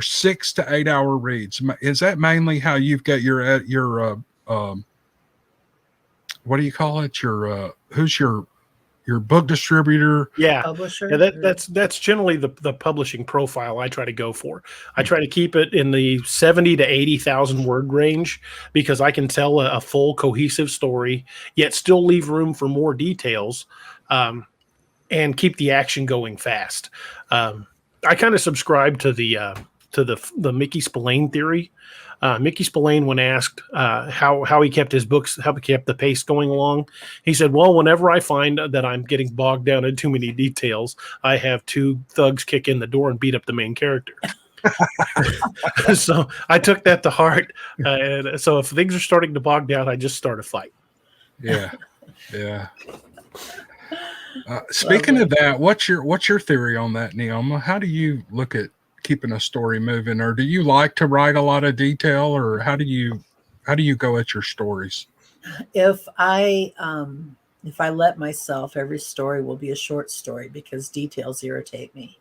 Speaker 1: 6 to 8 hour reads. Is that mainly how you've got your what do you call it? Who's your book distributor?
Speaker 2: Yeah,
Speaker 3: Publisher?
Speaker 2: yeah, that's generally the publishing profile I try to go for. I try to keep it in the 70 to 80,000 word range, because I can tell a full cohesive story, yet still leave room for more details, and keep the action going fast. I kind of subscribe to the Mickey Spillane theory. Mickey Spillane, when asked how he kept his books, how he kept the pace going along, he said, well, whenever I find that I'm getting bogged down in too many details, I have 2 thugs kick in the door and beat up the main character. So I took that to heart. And so if things are starting to bog down, I just start a fight.
Speaker 1: Yeah. Speaking of that, what's your theory on that, Neoma? How do you look at keeping a story moving, or do you like to write a lot of detail, or how do you go at your stories?
Speaker 3: If I let myself, every story will be a short story, because details irritate me.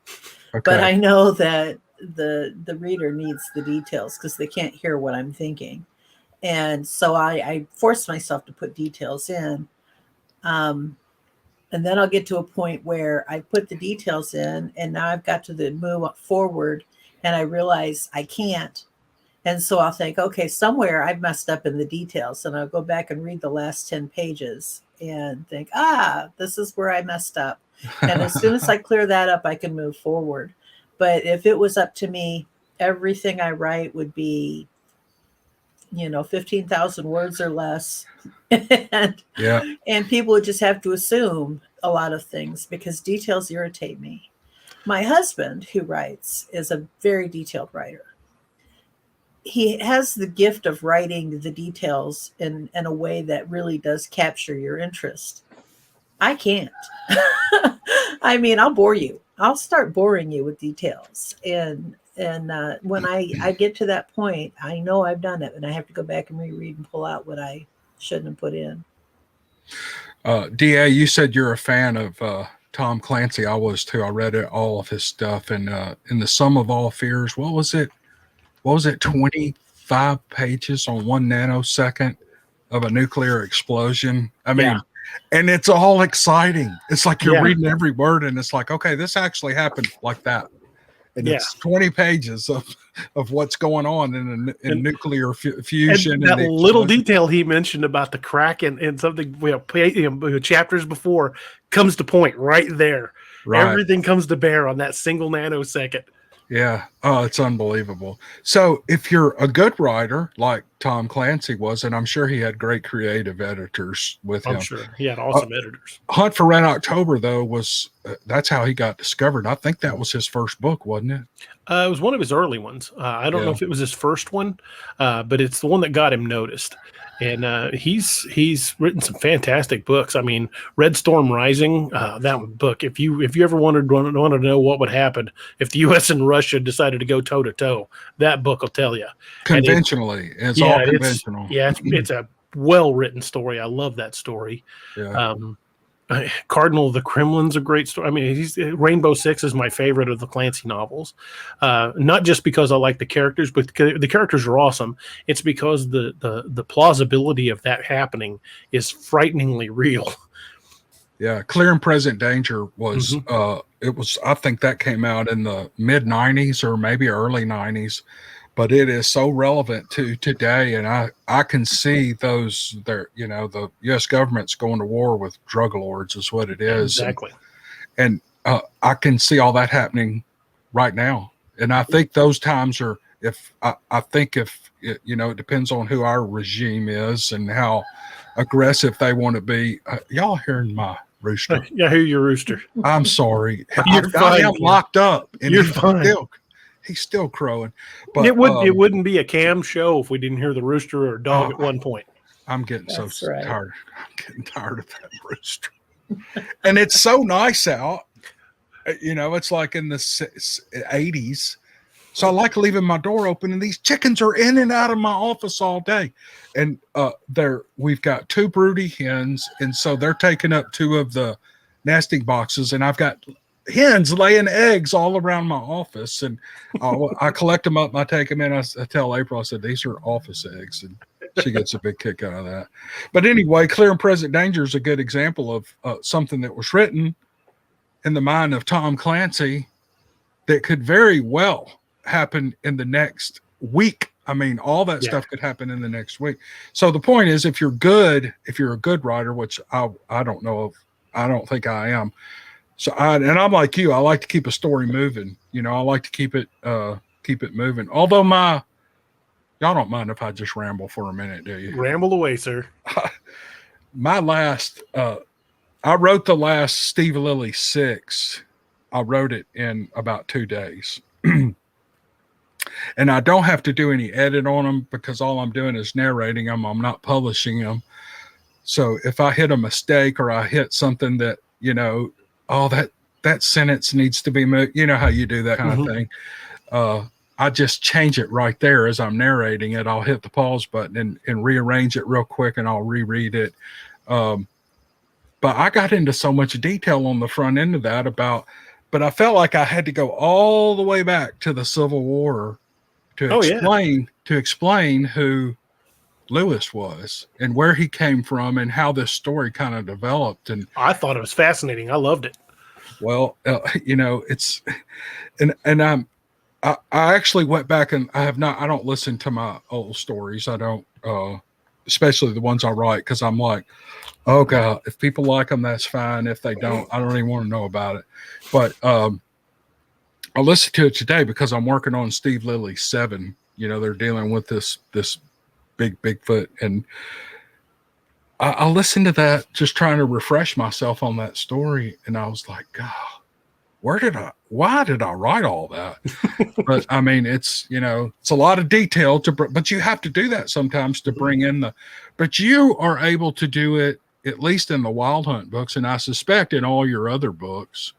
Speaker 3: Okay. But I know that the reader needs the details, because they can't hear what I'm thinking. And so I force myself to put details in. And then I'll get to a point where I put the details in, and now I've got to move forward, and I realize I can't. And so I'll think, okay, somewhere I've messed up in the details, and I'll go back and read the last 10 pages and think, this is where I messed up. And as soon as I clear that up, I can move forward. But if it was up to me, everything I write would be, 15,000 words or less. and,
Speaker 1: Yeah.
Speaker 3: and people would just have to assume a lot of things because details irritate me. My husband, who writes, is a very detailed writer. He has the gift of writing the details in a way that really does capture your interest. I can't. I mean, I'll bore you. I'll start boring you with details. And when I get to that point, I know I've done it, and I have to go back and reread and pull out what I shouldn't have put in.
Speaker 1: D.A., you said you're a fan of Tom Clancy. I was too. I read all of his stuff. And in the Sum of All Fears, what was it? 25 pages on 1 nanosecond of a nuclear explosion. I mean, and it's all exciting. It's like you're reading every word, and it's like, okay, this actually happened like that. And it's 20 pages of what's going on in nuclear fusion.
Speaker 2: And that little detail he mentioned about the crack and something chapters before comes to point right there. Right. Everything comes to bear on that single nanosecond.
Speaker 1: Yeah. Oh, it's unbelievable. So if you're a good writer like Tom Clancy was, and I'm sure he had great creative editors with him.
Speaker 2: I'm sure he had awesome editors.
Speaker 1: Hunt for Red October, though, was that's how he got discovered. I think that was his first book, wasn't it?
Speaker 2: It was one of his early ones. I don't know if it was his first one, but it's the one that got him noticed. And he's written some fantastic books. I mean, Red Storm Rising, that book. If you ever wanted to know what would happen if the U.S. and Russia decided to go toe to toe, that book will tell you.
Speaker 1: Conventionally, it's all conventional.
Speaker 2: It's a well written story. I love that story.
Speaker 1: Yeah.
Speaker 2: Cardinal of the Kremlin's a great story. I mean, Rainbow Six is my favorite of the Clancy novels. Not just because I like the characters, but the characters are awesome. It's because the plausibility of that happening is frighteningly real.
Speaker 1: Yeah, Clear and Present Danger was it was. I think that came out in the mid '90s or maybe early '90s. But it is so relevant to today, and I can see the U.S. government's going to war with drug lords is what it is.
Speaker 2: Exactly.
Speaker 1: And I can see all that happening right now. And I think those times are, it depends on who our regime is and how aggressive they want to be. Y'all hearing my rooster?
Speaker 2: Yeah, I hear your rooster.
Speaker 1: I'm sorry.
Speaker 2: You're fine.
Speaker 1: I'm locked up. And
Speaker 2: you're fine.
Speaker 1: He's still crowing. But
Speaker 2: it wouldn't be a cam show if we didn't hear the rooster or dog at one point.
Speaker 1: I'm getting tired. I'm getting tired of that rooster. And it's so nice out. It's like in the 80s. So I like leaving my door open, and these chickens are in and out of my office all day. And we've got 2 broody hens, and so they're taking up 2 of the nesting boxes, and I've got hens laying eggs all around my office, and I collect them up and I take them in. I tell April, I said, these are office eggs, and she gets a big kick out of that. But anyway, Clear and Present Danger is a good example of something that was written in the mind of Tom Clancy that could very well happen in the next week. I mean, all that stuff could happen in the next week. So the point is, if you're a good writer, which I don't know if, I don't think I am. So I'm like you, I like to keep a story moving. I like to keep it moving. Although y'all don't mind if I just ramble for a minute, do you?
Speaker 2: Ramble away, sir.
Speaker 1: My last, I wrote the last Steve Lilly 6. I wrote it in about 2 days. And I don't have to do any edit on them because all I'm doing is narrating them. I'm not publishing them. So if I hit a mistake or I hit something that, that sentence needs to be moved, you know how you do that kind of thing. I just change it right there as I'm narrating it. I'll hit the pause button and rearrange it real quick, and I'll reread it. But I got into so much detail on the front end of that but I felt like I had to go all the way back to the Civil War to explain who Lewis was and where he came from and how this story kind of developed. And
Speaker 2: I thought it was fascinating. I loved it.
Speaker 1: Well, it's, and I actually went back and I don't listen to my old stories. I don't, especially the ones I write, because I'm like, oh God, if people like them, that's fine. If they don't, I don't even want to know about it. But I listened to it today because I'm working on Steve Lilly's 7. You know, they're dealing with this big Bigfoot, and I listened to that just trying to refresh myself on that story, and I was like, God, why did I write all that? But I mean, it's a lot of detail but you have to do that sometimes to bring in but you are able to do it, at least in the Wild Hunt books, and I suspect in all your other books,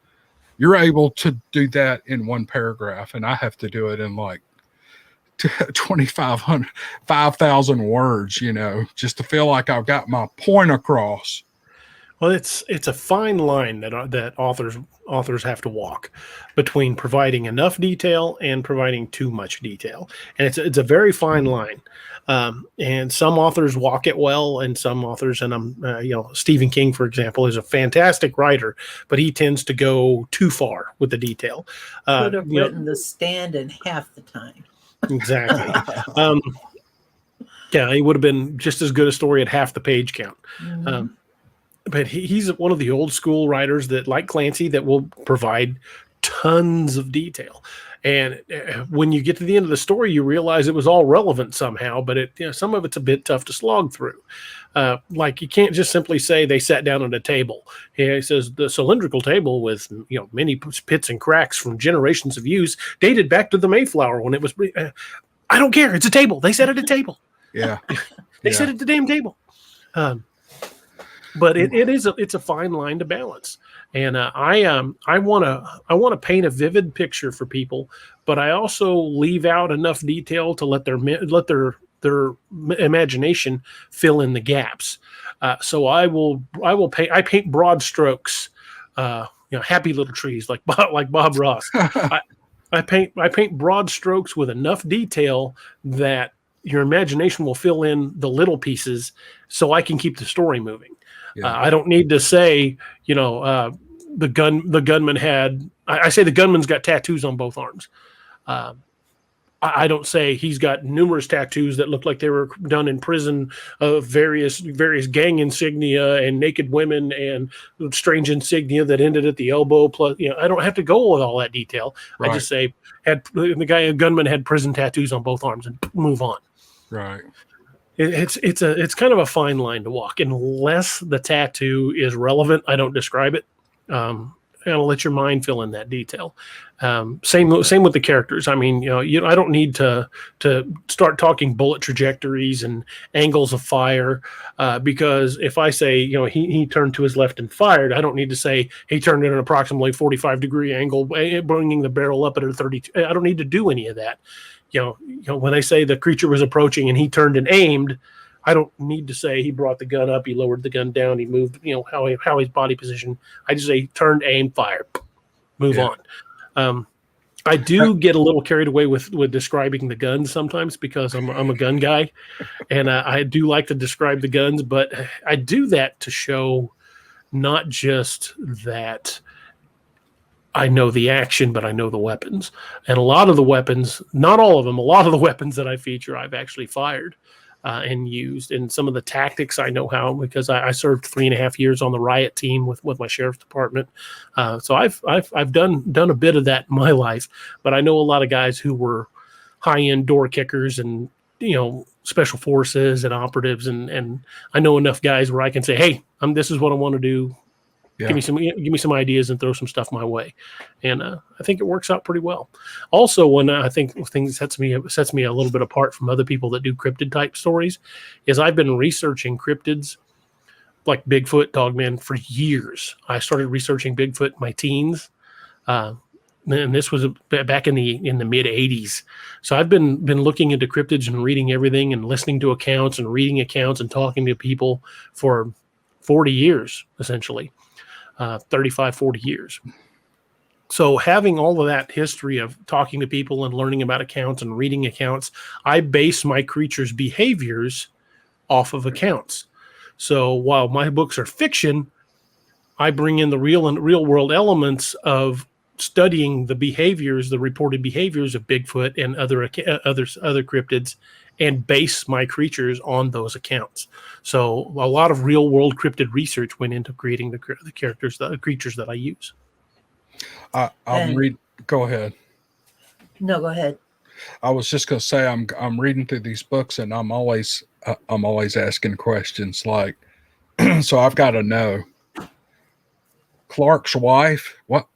Speaker 1: you're able to do that in one paragraph, and I have to do it in like 2,500, 5,000 words, just to feel like I've got my point across.
Speaker 2: Well, it's a fine line that authors have to walk between providing enough detail and providing too much detail, and it's a very fine line. And some authors walk it well, and some authors, and Stephen King, for example, is a fantastic writer, but he tends to go too far with the detail.
Speaker 3: Could have written The Stand in half the time.
Speaker 2: Exactly. Yeah, he would have been just as good a story at half the page count.
Speaker 3: Mm-hmm.
Speaker 2: But he's one of the old school writers that, like Clancy, that will provide tons of detail. And when you get to the end of the story, you realize it was all relevant somehow, but some of it's a bit tough to slog through. Like you can't just simply say they sat down at a table. He says the cylindrical table with many pits and cracks from generations of use dated back to the Mayflower when it was. I don't care. It's a table. They sat at a table.
Speaker 1: Yeah,
Speaker 2: they sat at the damn table. But it's a fine line to balance, and I want to paint a vivid picture for people, but I also leave out enough detail to let their imagination fill in the gaps. So I paint broad strokes, happy little trees like Bob Ross. I paint broad strokes with enough detail that your imagination will fill in the little pieces, so I can keep the story moving. Yeah. I don't need to say, the gunman had. I say the gunman's got tattoos on both arms. I don't say he's got numerous tattoos that look like they were done in prison of various gang insignia and naked women and strange insignia that ended at the elbow. Plus, I don't have to go with all that detail. Right. I just say the gunman had prison tattoos on both arms and move on.
Speaker 1: Right.
Speaker 2: It's kind of a fine line to walk. Unless the tattoo is relevant, I don't describe it. And I'll let your mind fill in that detail. Same with the characters. I mean, I don't need to start talking bullet trajectories and angles of fire because if I say he turned to his left and fired, I don't need to say he turned at an approximately 45-degree angle, bringing the barrel up at a 32. I don't need to do any of that. When I say the creature was approaching and he turned and aimed, I don't need to say he brought the gun up, he lowered the gun down, he moved, how his body position. I just say turned, aimed, fired, move on. I do get a little carried away with describing the guns sometimes because I'm a gun guy, and I do like to describe the guns, but I do that to show not just that I know the action, but I know the weapons. And a lot of the weapons, not all of them, a lot of the weapons that I feature, I've actually fired and used. And some of the tactics I know how, because I served 3.5 years on the riot team with my sheriff's department. So I've done a bit of that in my life, but I know a lot of guys who were high-end door kickers and, special forces and operatives. And I know enough guys where I can say, hey, this is what I want to do. Yeah. Give me some ideas and throw some stuff my way, and I think it works out pretty well. Also, when I think things sets me a little bit apart from other people that do cryptid type stories, is I've been researching cryptids like Bigfoot, Dogman for years. I started researching Bigfoot in my teens, and this was back in the mid '80s. So I've been looking into cryptids and reading everything and listening to accounts and reading accounts and talking to people for 40 years, essentially. 35, 40 years. So having all of that history of talking to people and learning about accounts and reading accounts, I base my creatures' behaviors off of accounts. So while my books are fiction, I bring in the real world elements of studying the behaviors, the reported behaviors of Bigfoot and other cryptids, and base my creatures on those accounts. So a lot of real world cryptid research went into creating the creatures that I use.
Speaker 1: I'm read. Go ahead.
Speaker 3: No, go ahead.
Speaker 1: I was just going to say I'm reading through these books, and I'm always asking questions like, so I've got to know Clark's wife. What?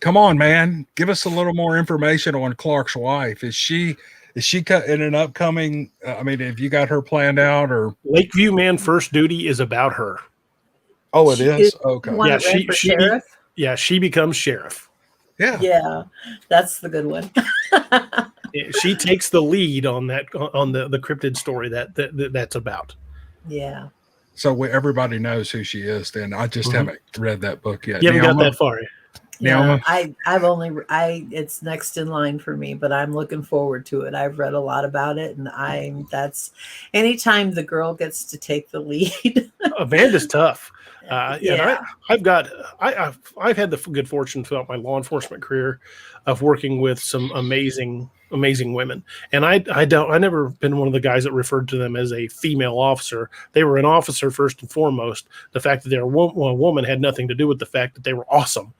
Speaker 1: Come on, man! Give us a little more information on Clark's wife. Is she in an upcoming? I mean, have you got her planned out or?
Speaker 2: Lakeview Man First Duty is about her.
Speaker 1: Oh, it is. Okay.
Speaker 3: Yeah, sheriff.
Speaker 2: She becomes sheriff.
Speaker 3: Yeah, that's the good one.
Speaker 2: She takes the lead on the cryptid story that's about.
Speaker 3: Yeah.
Speaker 1: So everybody knows who she is. Then I just haven't read that book yet.
Speaker 2: You haven't got that far.
Speaker 3: Yeah, it's next in line for me, but I'm looking forward to it. I've read a lot about it, and that's anytime the girl gets to take the lead.
Speaker 2: Amanda's tough.
Speaker 3: Yeah.
Speaker 2: And I've had the good fortune throughout my law enforcement career of working with some amazing women, and I never been one of the guys that referred to them as a female officer. They were an officer first and foremost. The fact that they're a woman had nothing to do with the fact that they were awesome.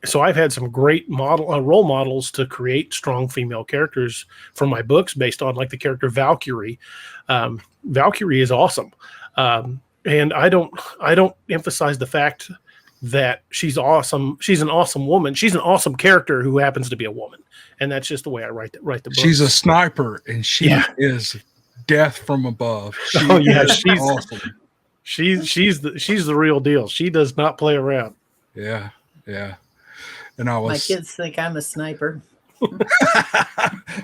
Speaker 2: So I've had some great role models to create strong female characters for my books based on like the character Valkyrie. Valkyrie is awesome. And I don't emphasize the fact that she's awesome. She's an awesome woman. She's an awesome character who happens to be a woman. And that's just the way I write the book.
Speaker 1: She's a sniper, and she is death from above.
Speaker 2: She's awesome. She's the real deal. She does not play around.
Speaker 1: Yeah. And
Speaker 3: my kids think I'm a sniper.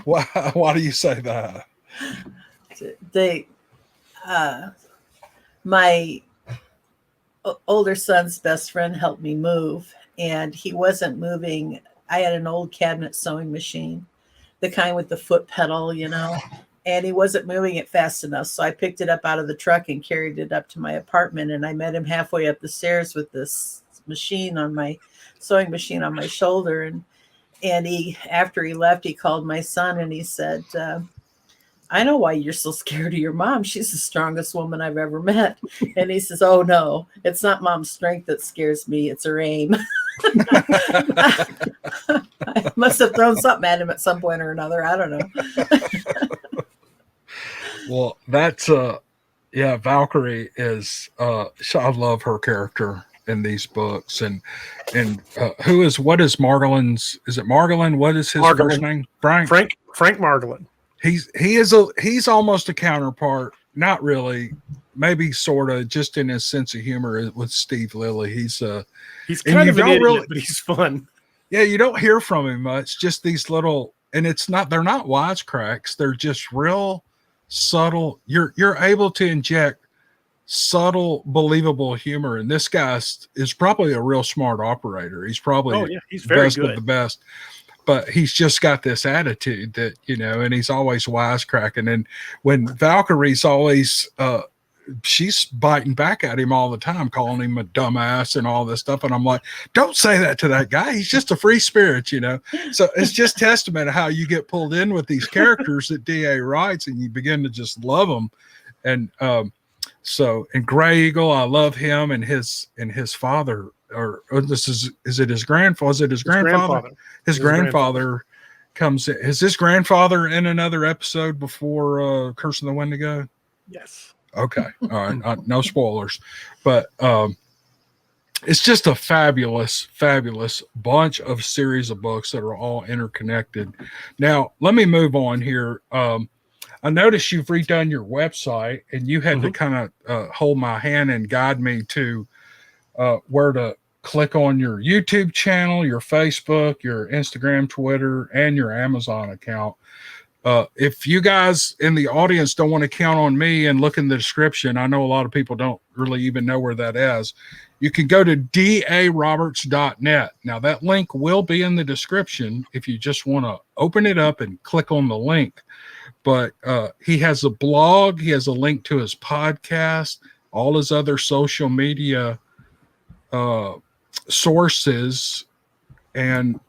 Speaker 1: Why do you say that?
Speaker 3: My older son's best friend helped me move, and he wasn't moving. I had an old cabinet sewing machine, the kind with the foot pedal, and he wasn't moving it fast enough. So I picked it up out of the truck and carried it up to my apartment, and I met him halfway up the stairs with this sewing machine on my shoulder. And he, after he left, he called my son and he said, I know why you're so scared of your mom. She's the strongest woman I've ever met. And he says, oh no, it's not mom's strength that scares me. It's her aim. I must have thrown something at him at some point or another. I don't know.
Speaker 1: Well, that's, Valkyrie is, I love her character in these books. And what is Margolin's? Is it Margolin? What is his first name? Frank
Speaker 2: Margolin.
Speaker 1: He's almost a counterpart. Not really, maybe sort of, just in his sense of humor with Steve Lilly. He's
Speaker 2: kind of an idiot, but he's fun.
Speaker 1: Yeah, you don't hear from him much. Just these little, and they're not wisecracks. They're just real subtle. You're able to inject subtle, believable humor, and this guy is probably a real smart operator. He's probably
Speaker 2: he's very
Speaker 1: best
Speaker 2: good.
Speaker 1: of the best. But he's just got this attitude that, and he's always wisecracking. And when Valkyrie's always, she's biting back at him all the time, calling him a dumbass and all this stuff. And I'm like, don't say that to that guy. He's just a free spirit, So it's just testament to how you get pulled in with these characters that D.A. writes, and you begin to just love them. And and Gray Eagle, I love him and his father. Or is it his grandfather? Was it his grandfather? His grandfather comes in. Is his grandfather in another episode before Curse of the Wendigo?
Speaker 2: Yes.
Speaker 1: Okay. All right. No spoilers. But it's just a fabulous bunch of series of books that are all interconnected. Now, let me move on here. I noticed you've redone your website, and you had to kind of hold my hand and guide me to where to click on your YouTube channel, your Facebook, your Instagram, Twitter, and your Amazon account. If you guys in the audience don't want to count on me and look in the description, I know a lot of people don't really even know where that is. You can go to D.A.verse.net. Now that link will be in the description if you just want to open it up and click on the link. But he has a blog. He has a link to his podcast, all his other social media sources And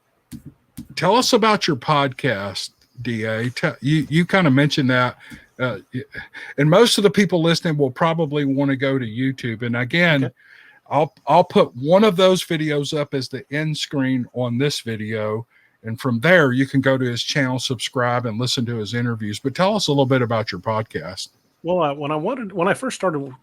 Speaker 1: tell us about your podcast, DA. You kind of mentioned that. And most of the people listening will probably want to go to YouTube. And again, okay, I'll put one of those videos up as the end screen on this video. And from there, you can go to his channel, subscribe, and listen to his interviews. But tell us a little bit about your podcast.
Speaker 2: Well, when I first started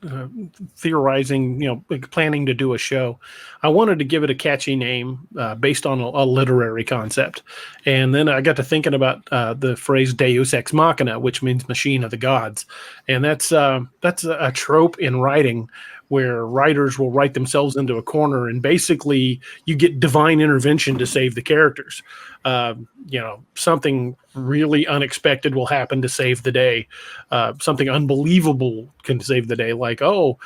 Speaker 2: theorizing, planning to do a show, I wanted to give it a catchy name based on a literary concept. And then I got to thinking about the phrase Deus ex machina, which means machine of the gods. And that's a trope in writing where writers will write themselves into a corner, and basically you get divine intervention to save the characters. Something really unexpected will happen to save the day. Something unbelievable can save the day. Like, the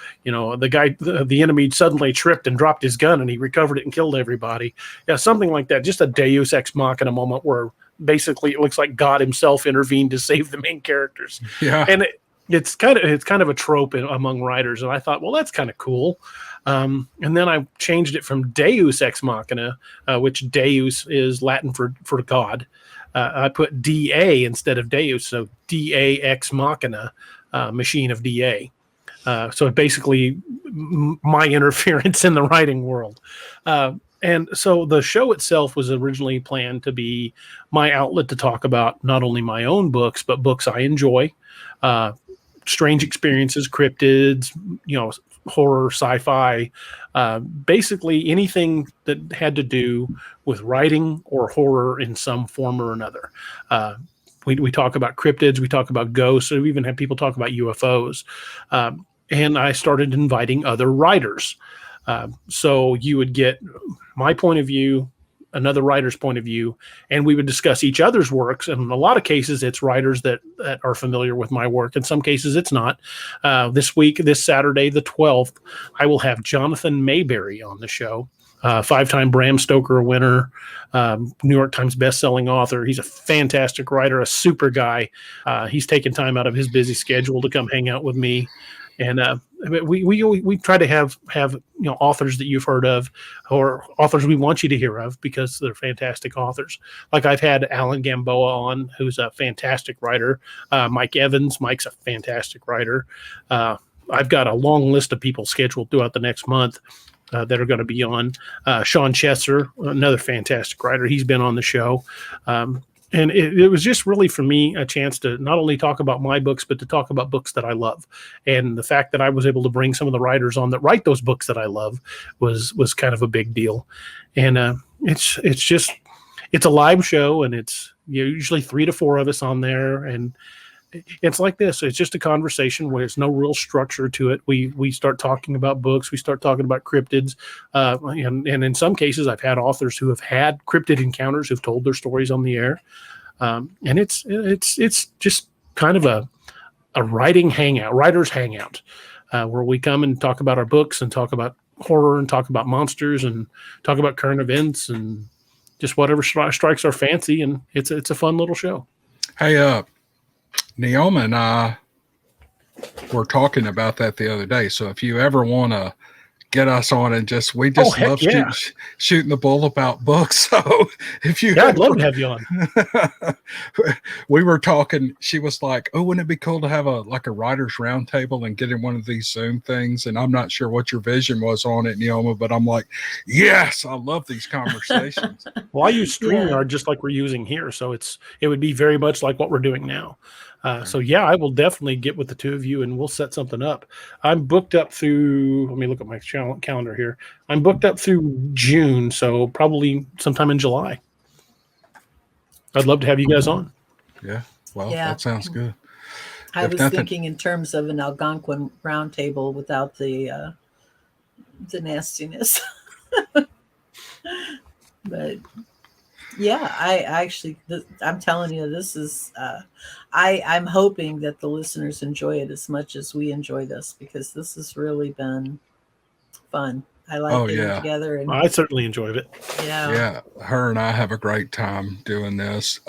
Speaker 2: enemy suddenly tripped and dropped his gun and he recovered it and killed everybody. Yeah, something like that. Just a Deus ex machina moment where basically it looks like God himself intervened to save the main characters.
Speaker 1: Yeah.
Speaker 2: And it's kind of a trope among writers, and I thought, well, that's kind of cool. And then I changed it from Deus ex machina, which Deus is Latin for God. I put DA instead of Deus, so DA ex machina, machine of DA. So basically my interference in the writing world. And so the show itself was originally planned to be my outlet to talk about not only my own books, but books I enjoy. Strange experiences, cryptids, horror, sci-fi, basically anything that had to do with writing or horror in some form or another. We talk about cryptids, we talk about ghosts, we even have people talk about UFOs. And I started inviting other writers. So you would get my point of view, another writer's point of view, and we would discuss each other's works. And in a lot of cases, it's writers that are familiar with my work. In some cases, it's not. This Saturday, the 12th, I will have Jonathan Mayberry on the show, 5-time Bram Stoker winner, New York Times bestselling author. He's a fantastic writer, a super guy. He's taken time out of his busy schedule to come hang out with me. And we try to have authors that you've heard of, or authors we want you to hear of, because they're fantastic authors. Like I've had Alan Gamboa on, who's a fantastic writer. Mike Evans, Mike's a fantastic writer. I've got a long list of people scheduled throughout the next month that are going to be on. Sean Chesser, another fantastic writer. He's been on the show. And it was just really, for me, a chance to not only talk about my books, but to talk about books that I love. And the fact that I was able to bring some of the writers on that write those books that I love was kind of a big deal. And it's a live show, and it's usually 3 to 4 of us on there. And it's like this. It's just a conversation where there's no real structure to it. We start talking about books. We start talking about cryptids. And in some cases, I've had authors who have had cryptid encounters who've told their stories on the air. And it's just kind of a writing hangout, writer's hangout, where we come and talk about our books and talk about horror and talk about monsters and talk about current events and just whatever strikes our fancy. And it's a fun little show.
Speaker 1: Hey, Neoma and I were talking about that the other day. So if you ever want to get us on and we just love shooting the bull about books. So if you,
Speaker 2: I'd love to have you on.
Speaker 1: We were talking. She was like, "Oh, wouldn't it be cool to have a writers roundtable and get in one of these Zoom things?" And I'm not sure what your vision was on it, Neoma, but I'm like, "Yes, I love these conversations."
Speaker 2: Well, I use StreamYard just like we're using here, so it would be very much like what we're doing now. So I will definitely get with the two of you and we'll set something up. I'm booked up through, let me look at my calendar here. I'm booked up through June, so probably sometime in July. I'd love to have you guys on.
Speaker 1: Yeah. Well, that sounds good.
Speaker 3: I was thinking in terms of an Algonquin roundtable without the nastiness. But I'm telling you, this is, I'm hoping that the listeners enjoy it as much as we enjoy this, because this has really been fun. I like getting together. And
Speaker 2: I certainly enjoyed it.
Speaker 1: Yeah. Her and I have a great time doing this.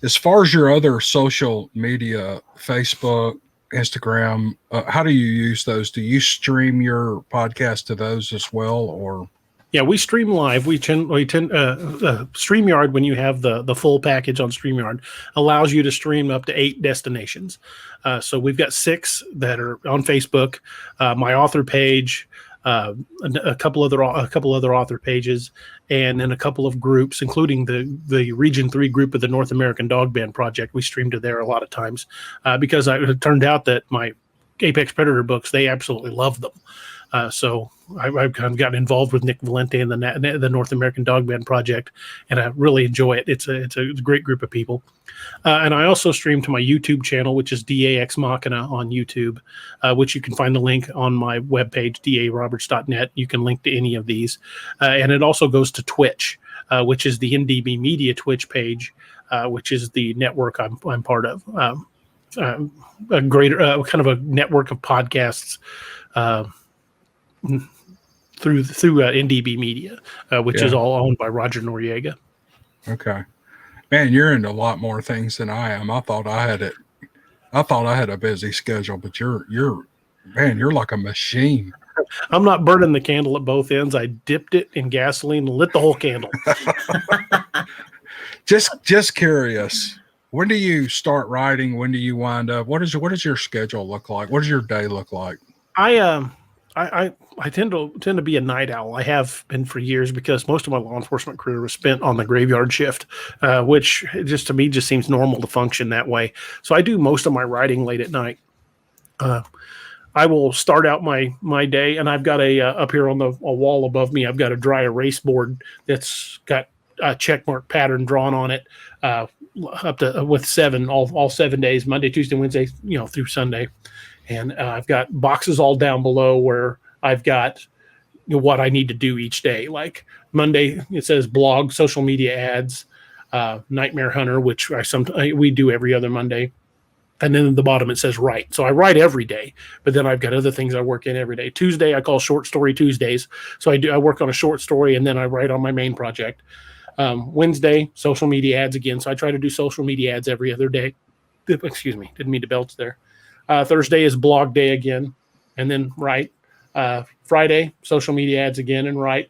Speaker 1: As far as your other social media, Facebook, Instagram, how do you use those? Do you stream your podcast to those as well, or?
Speaker 2: Yeah, we stream live. We tend StreamYard, when you have the full package on StreamYard, allows you to stream up to 8 destinations. So we've got 6 that are on Facebook, my author page, a couple other author pages, and then a couple of groups, including the Region 3 group of the North American Dog Band Project. We stream to there a lot of times because it turned out that my Apex Predator books, they absolutely love them. So I've kind of gotten involved with Nick Valente and the North American Dog Band Project, and I really enjoy it. It's a great group of people. And I also stream to my YouTube channel, which is D.A.Ex Machina on YouTube, which you can find the link on my webpage, DARoberts.net. You can link to any of these. And it also goes to Twitch, which is the NDB Media Twitch page, which is the network I'm part of. A greater kind of a network of podcasts through NDB Media, which is all owned by Roger Noriega.
Speaker 1: Okay, man, you're into a lot more things than I am. I thought I had a busy schedule, but you're like a machine.
Speaker 2: I'm not burning the candle at both ends. I dipped it in gasoline and lit the whole candle.
Speaker 1: Just curious. When do you start writing? When do you wind up? What does your schedule look like? What does your day look like?
Speaker 2: I tend to be a night owl. I have been for years because most of my law enforcement career was spent on the graveyard shift, which just to me just seems normal to function that way. So I do most of my writing late at night. I will start out my day, and I've got up here on a wall above me, I've got a dry erase board that's got a checkmark pattern drawn on it, up to with 7 all 7 days, Monday, Tuesday, Wednesday, through Sunday. And I've got boxes all down below where I've got what I need to do each day. Like Monday, it says blog, social media ads, Nightmare Hunter, which we do every other Monday. And then at the bottom, it says write. So I write every day, but then I've got other things I work in every day. Tuesday, I call Short Story Tuesdays. So I work on a short story, and then I write on my main project. Wednesday, social media ads again. So I try to do social media ads every other day. Excuse me, didn't mean to belch there. Thursday is blog day again, and then write. Friday, social media ads again and write.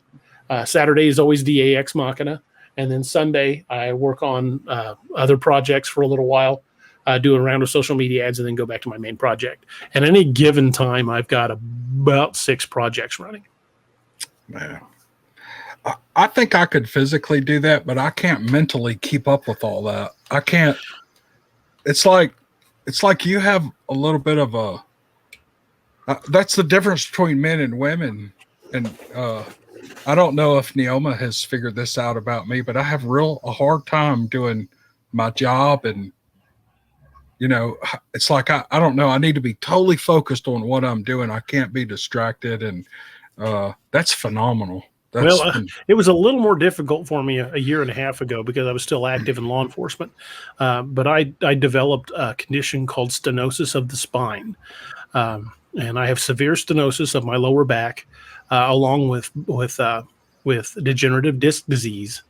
Speaker 2: Saturday is always D.A.Ex Machina. And then Sunday, I work on other projects for a little while, do a round of social media ads, and then go back to my main project. And any given time, I've got about 6 projects running.
Speaker 1: Man, I think I could physically do that, but I can't mentally keep up with all that. I can't. It's like you have a little bit of a that's the difference between men and women. And I don't know if Neoma has figured this out about me, but I have a hard time doing my job. And, it's like, I don't know. I need to be totally focused on what I'm doing. I can't be distracted. And that's phenomenal.
Speaker 2: It was a little more difficult for me a year and a half ago because I was still active in law enforcement. But I developed a condition called stenosis of the spine. And I have severe stenosis of my lower back, along with degenerative disc disease,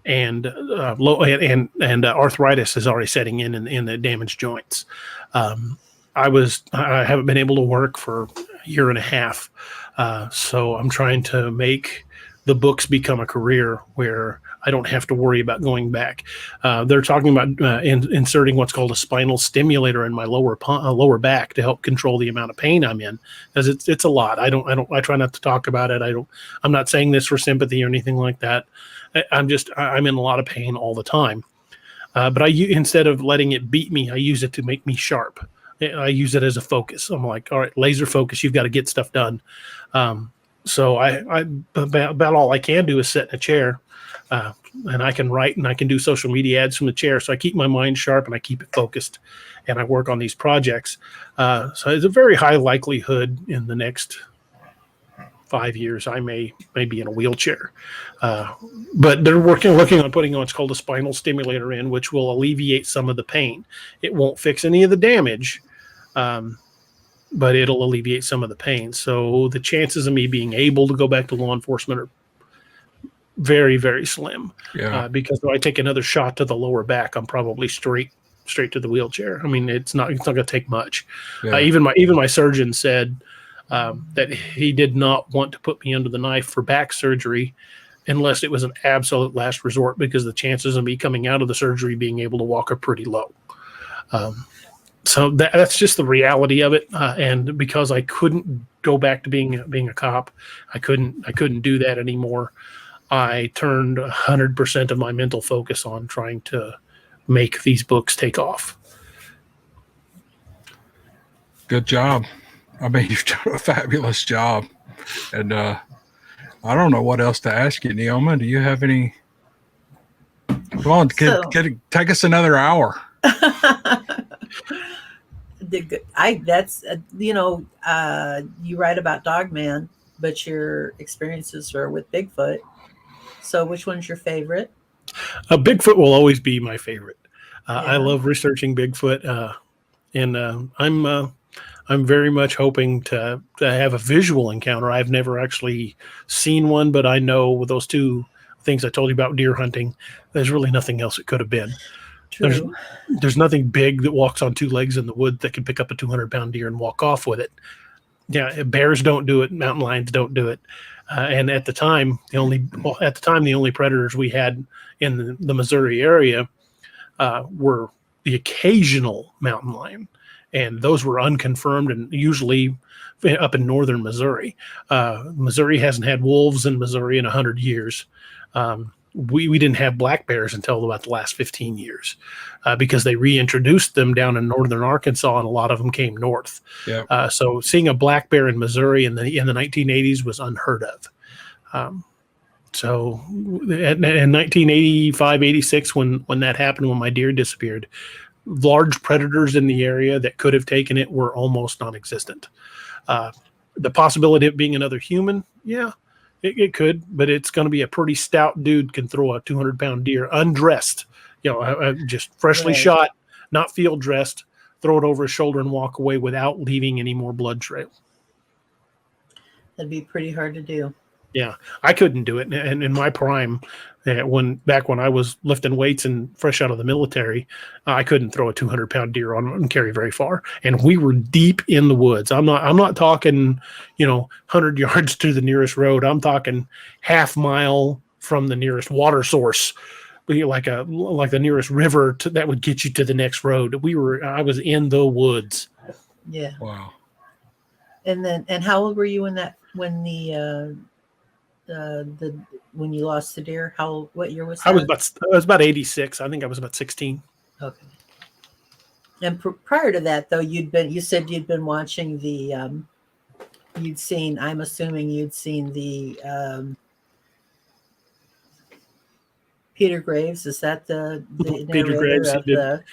Speaker 2: and arthritis is already setting in the damaged joints. I haven't been able to work for a year and a half, so I'm trying to make the books become a career where I don't have to worry about going back. They're talking about inserting what's called a spinal stimulator in my lower back to help control the amount of pain I'm in, because it's a lot. I try not to talk about it. I'm not saying this for sympathy or anything like that. I'm in a lot of pain all the time. But instead of letting it beat me, I use it to make me sharp. I use it as a focus. I'm like, all right, laser focus. You've got to get stuff done. So I about all I can do is sit in a chair. And I can write and I can do social media ads from the chair. So I keep my mind sharp and I keep it focused, and I work on these projects. So it's a very high likelihood in the next 5 years I may be in a wheelchair. But they're working on putting what's called a spinal stimulator in, which will alleviate some of the pain. It won't fix any of the damage, but it'll alleviate some of the pain. So the chances of me being able to go back to law enforcement are very, very slim.
Speaker 1: Yeah.
Speaker 2: Because if I take another shot to the lower back, I'm probably straight to the wheelchair. I mean, it's not going to take much.
Speaker 1: Yeah.
Speaker 2: Even my surgeon said that he did not want to put me under the knife for back surgery unless it was an absolute last resort, because the chances of me coming out of the surgery being able to walk are pretty low. So that's just the reality of it. And because I couldn't go back to being a cop, I couldn't do that anymore. I turned 100% of my mental focus on trying to make these books take off.
Speaker 1: Good job. I mean, you've done a fabulous job. And I don't know what else to ask you, Neoma. Do you have any? Come on, take us another hour.
Speaker 3: You write about Dogman, but your experiences are with Bigfoot. So which one's your favorite?
Speaker 2: Bigfoot will always be my favorite. I love researching Bigfoot, and I'm very much hoping to have a visual encounter. I've never actually seen one, but I know with those two things I told you about deer hunting, there's really nothing else it could have been.
Speaker 3: True.
Speaker 2: There's nothing big that walks on two legs in the wood that can pick up a 200-pound deer and walk off with it. Yeah, bears don't do it. Mountain lions don't do it. And at the time, the only predators we had in the Missouri area were the occasional mountain lion, and those were unconfirmed and usually up in northern Missouri. Missouri hasn't had wolves in Missouri in 100 years. We didn't have black bears until about the last 15 years because they reintroduced them down in northern Arkansas, and a lot of them came north.
Speaker 1: Yeah.
Speaker 2: So seeing a black bear in Missouri in the 1980s was unheard of. So in 1985, 86, when that happened, when my deer disappeared, large predators in the area that could have taken it were almost non-existent. The possibility of it being another human, yeah, it could, but it's going to be a pretty stout dude can throw a 200-pound deer undressed, just freshly shot, not field dressed, throw it over his shoulder and walk away without leaving any more blood trail.
Speaker 3: That'd be pretty hard to do.
Speaker 2: Yeah, I couldn't do it. And in my prime, back when I was lifting weights and fresh out of the military, I couldn't throw a 200-pound deer on and carry very far. And we were deep in the woods. I'm not talking, 100 yards to the nearest road. I'm talking half mile from the nearest water source, like the nearest river that would get you to the next road. I was in the woods.
Speaker 3: Yeah.
Speaker 1: Wow.
Speaker 3: And how old were you when when you lost the deer? What year was that?
Speaker 2: I was about 86. I think I was about 16.
Speaker 3: Okay. And prior to that, though, you said you'd been watching I'm assuming you'd seen the Peter Graves. Is that the
Speaker 2: Peter Graves?
Speaker 3: of the?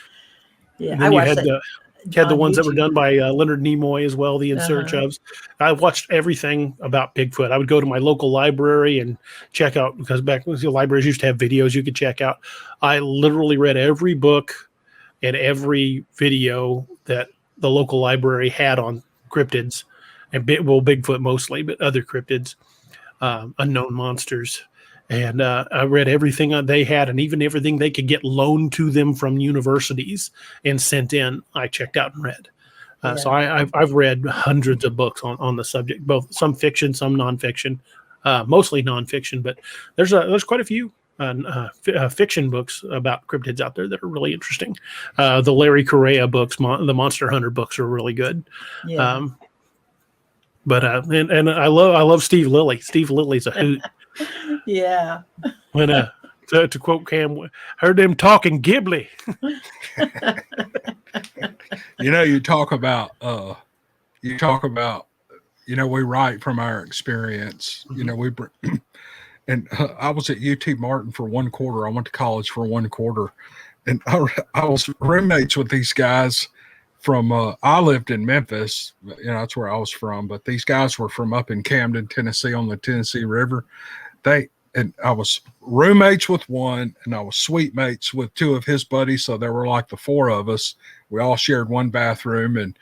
Speaker 3: Yeah,
Speaker 2: I watched that. You had the ones YouTube that were done by Leonard Nimoy as well, the In Search Ofs. I watched everything about Bigfoot. I would go to my local library and check out, because back when the libraries used to have videos you could check out. I literally read every book and every video that the local library had on cryptids, and Bigfoot mostly, but other cryptids, unknown monsters. And I read everything they had, and even everything they could get loaned to them from universities and sent in, I checked out and read. So I've read hundreds of books on the subject, both some fiction, some nonfiction, mostly nonfiction, but there's quite a few fiction books about cryptids out there that are really interesting. The Larry Correa books, the Monster Hunter books are really good. Yeah. But I love Steve Lilly. Steve Lilly's a hoot.
Speaker 3: Yeah.
Speaker 2: When to quote Cam, heard them talking Ghibli.
Speaker 1: You talk about we write from our experience. And I was at UT Martin for 1 quarter. I went to college for 1 quarter, and I was roommates with these guys from. I lived in Memphis. That's where I was from. But these guys were from up in Camden, Tennessee, on the Tennessee River. And I was roommates with one, and I was suite mates with 2 of his buddies. So there were like the 4 of us. We all shared one bathroom, and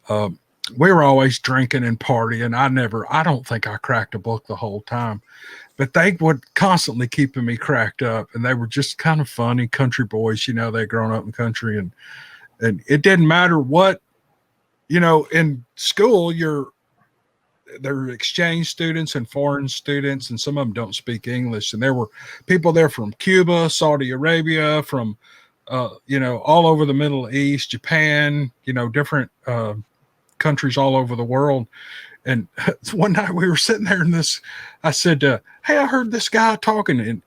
Speaker 1: we were always drinking and partying. I don't think I cracked a book the whole time, but they would constantly keeping me cracked up, and they were just kind of funny country boys. They'd grown up in country, and it didn't matter what, in school, they're exchange students and foreign students, and some of them don't speak English. And there were people there from Cuba, Saudi Arabia, from all over the Middle East, Japan, different countries all over the world. And one night we were sitting there and I said, hey, I heard this guy talking, and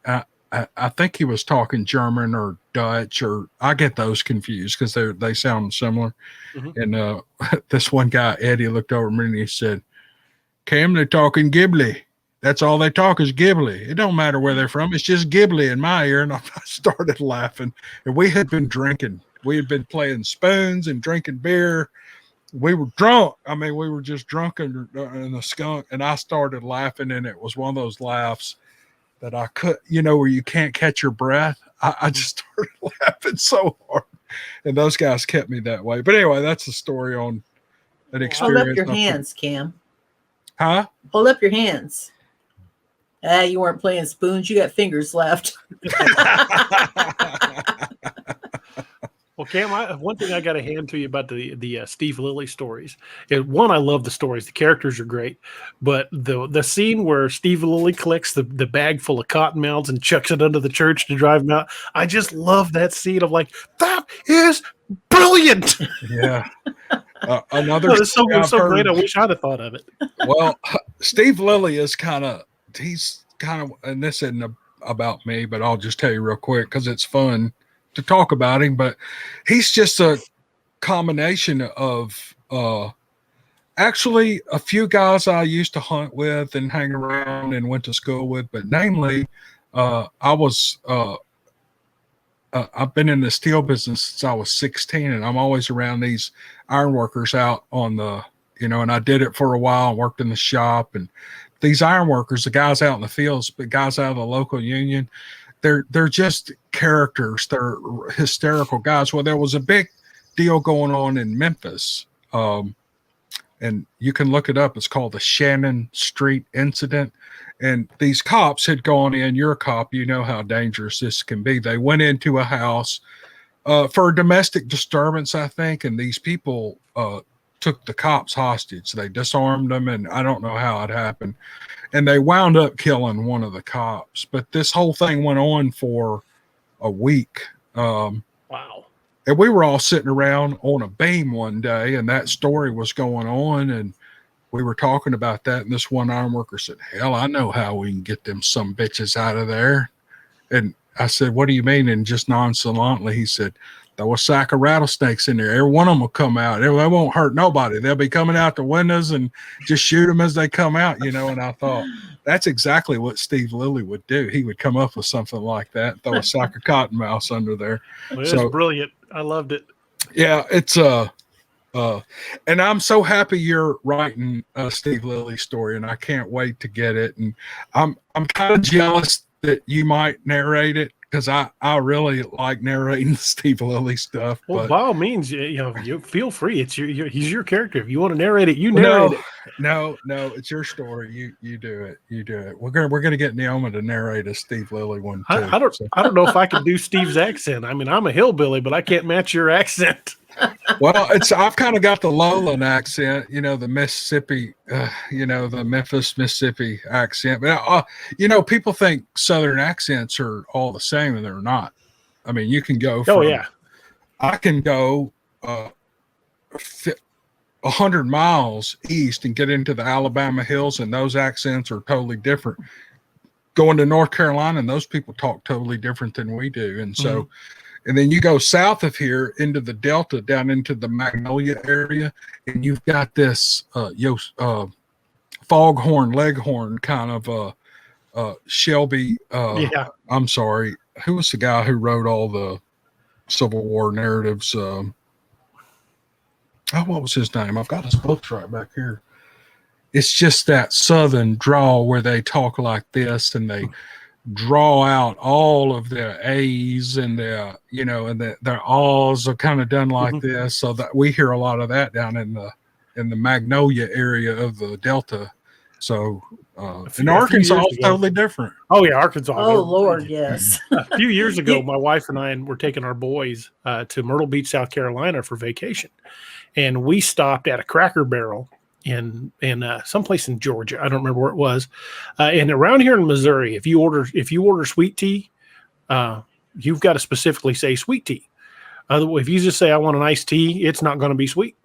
Speaker 1: I think he was talking German or Dutch, or I get those confused because they sound similar. Mm-hmm. And this one guy, Eddie, looked over at me and he said, Cam, they're talking Ghibli. That's all they talk is Ghibli. It don't matter where they're from. It's just Ghibli in my ear. And I started laughing. And we had been drinking. We had been playing spoons and drinking beer. We were drunk. I mean, we were just drunk in the skunk. And I started laughing. And it was one of those laughs that I could, where you can't catch your breath. I just started laughing so hard. And those guys kept me that way. But anyway, that's the story on an experience.
Speaker 3: Hold up your hands, Cam.
Speaker 1: Huh?
Speaker 3: Hold up your hands. You weren't playing spoons. You got fingers left.
Speaker 2: Well, Cam, one thing I got to hand to you about the Steve Lilly stories. One, I love the stories. The characters are great. But the scene where Steve Lilly collects the bag full of cottonmouths and chucks it under the church to drive them out, I just love that scene of like, that is brilliant.
Speaker 1: Yeah. Another
Speaker 2: it's so great. I wish I'd have thought of it.
Speaker 1: Well, Steve Lilly is he's kind of, and this isn't about me, but I'll just tell you real quick because it's fun to talk about him. But he's just a combination of actually a few guys I used to hunt with and hang around and went to school with, but namely, I've been in the steel business since I was 16, and I'm always around these ironworkers out on the, and I did it for a while and worked in the shop. And these ironworkers, the guys out in the fields, but guys out of the local union, they're just characters. They're hysterical guys. Well, there was a big deal going on in Memphis, and you can look it up. It's called the Shannon Street Incident. And these cops had gone in. You're a cop. You know how dangerous this can be. They went into a house for a domestic disturbance, I think, and these people took the cops hostage. They disarmed them, and I don't know how it happened. And they wound up killing one of the cops. But this whole thing went on for a week.
Speaker 2: Wow.
Speaker 1: And we were all sitting around on a beam one day, and that story was going on, and we were talking about that. And this one ironworker said, hell, I know how we can get them some bitches out of there. And I said, what do you mean? And just nonchalantly, he said, throw a sack of rattlesnakes in there. Every one of them will come out. They won't hurt nobody. They'll be coming out the windows and just shoot them as they come out, And I thought, that's exactly what Steve Lilly would do. He would come up with something like that, throw a sack of cottonmouths under there.
Speaker 2: Well, it's brilliant. I loved it.
Speaker 1: Yeah, it's and I'm so happy you're writing a Steve Lilly story, and I can't wait to get it. And I'm kind of jealous that you might narrate it, because I really like narrating the Steve Lilly stuff.
Speaker 2: Well, by all means, you feel free. It's he's your character. If you want to narrate it, you narrate it.
Speaker 1: No, it's your story. You do it. You do it. We're gonna get Neoma to narrate a Steve Lilly one too.
Speaker 2: I don't know if I can do Steve's accent. I mean, I'm a hillbilly, but I can't match your accent.
Speaker 1: Well, I've kind of got the lowland accent, the Mississippi, the Memphis, Mississippi accent. But people think Southern accents are all the same, and they're not. I mean, you can go. I can go 100 miles east and get into the Alabama hills, and those accents are totally different. Going to North Carolina, and those people talk totally different than we do, and so. Mm-hmm. And then you go south of here into the Delta, down into the Magnolia area, and you've got this foghorn, leghorn kind of Shelby. I'm sorry, who was the guy who wrote all the Civil War narratives? What was his name? I've got his books right back here. It's just that Southern drawl where they talk like this, and they draw out all of their A's and their, and their R's are kind of done like this. So that we hear a lot of that down in the Magnolia area of the Delta. So in Arkansas, it's totally different.
Speaker 2: Oh yeah, Arkansas.
Speaker 3: Oh Lord, yes.
Speaker 2: A few years ago, my wife and I were taking our boys to Myrtle Beach, South Carolina for vacation, and we stopped at a Cracker Barrel in someplace in Georgia. I don't remember where it was. And around here in Missouri, if you order sweet tea, you've got to specifically say sweet tea. Otherwise, if you just say I want an iced tea, it's not going to be sweet.